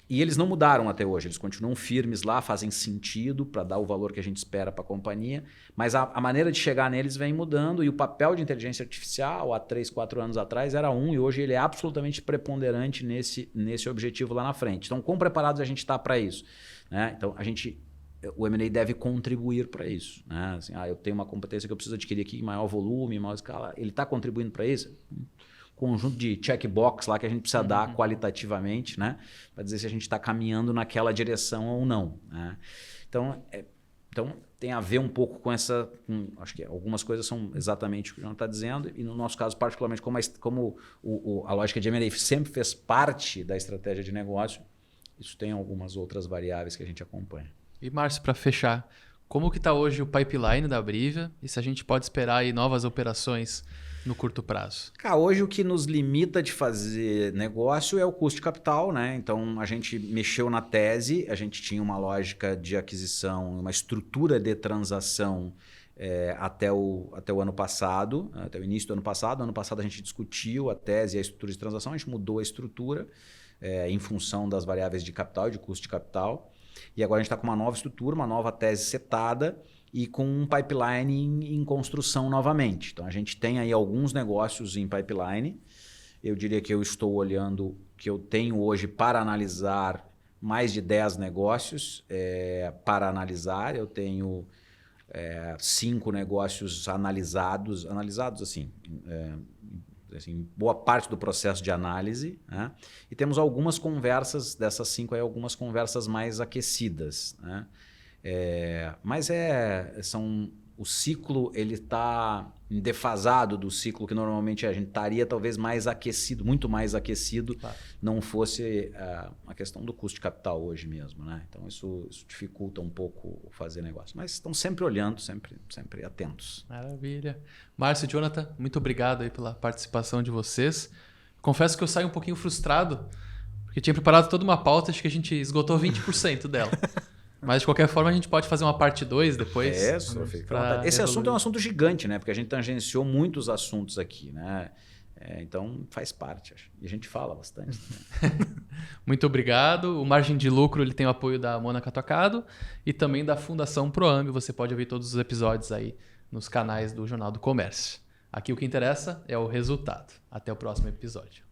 e eles não mudaram até hoje, eles continuam firmes lá, fazem sentido para dar o valor que a gente espera para a companhia, mas a maneira de chegar neles vem mudando, e o papel de inteligência artificial há 3, 4 anos atrás era e hoje ele é absolutamente preponderante nesse objetivo lá na frente. Então, quão preparados a gente está para isso? Né? Então, a gente o M&A deve contribuir para isso. Né? Assim, eu tenho uma competência que eu preciso adquirir aqui em maior volume, maior escala. Ele está contribuindo para isso? Um conjunto de checkbox lá que a gente precisa dar qualitativamente, né? Para dizer se a gente está caminhando naquela direção ou não. Né? Então, tem a ver um pouco com essa... acho que algumas coisas são exatamente o que o João está dizendo, e no nosso caso, particularmente, como a lógica de M&A sempre fez parte da estratégia de negócio, isso tem algumas outras variáveis que a gente acompanha. E, Márcio, para fechar, como que está hoje o pipeline da Abrivia e se a gente pode esperar aí novas operações no curto prazo? Hoje o que nos limita de fazer negócio é o custo de capital, né? Então a gente mexeu na tese, a gente tinha uma lógica de aquisição, uma estrutura de transação até o ano passado, até o início do ano passado. No ano passado a gente discutiu a tese e a estrutura de transação, a gente mudou a estrutura em função das variáveis de capital e de custo de capital. E agora a gente está com uma nova estrutura, uma nova tese setada e com um pipeline em construção novamente. Então a gente tem aí alguns negócios em pipeline. Eu diria que eu estou olhando, que eu tenho hoje para analisar mais de 10 negócios para analisar. Eu tenho 5 negócios analisados assim, boa parte do processo de análise, né? E temos algumas conversas, dessas 5 aí, algumas conversas mais aquecidas, né? Mas o ciclo ele está defasado do ciclo que normalmente a gente estaria talvez mais aquecido, muito mais aquecido, claro. Não fosse a questão do custo de capital hoje mesmo, né? Então isso dificulta um pouco fazer negócio. Mas estão sempre olhando, sempre atentos. Maravilha. Márcio e Jonathan, muito obrigado aí pela participação de vocês. Confesso que eu saio um pouquinho frustrado, porque tinha preparado toda uma pauta, acho que a gente esgotou 20% dela. Mas, de qualquer forma, a gente pode fazer uma parte 2 depois. Esse assunto é um assunto gigante, né? Porque a gente tangenciou muitos assuntos aqui, né? Então, faz parte, acho. E a gente fala bastante. Né? Muito obrigado. O Margem de Lucro ele tem o apoio da Mônaco Atacado e também da Fundação Proambi. Você pode ouvir todos os episódios aí nos canais do Jornal do Comércio. Aqui o que interessa é o resultado. Até o próximo episódio.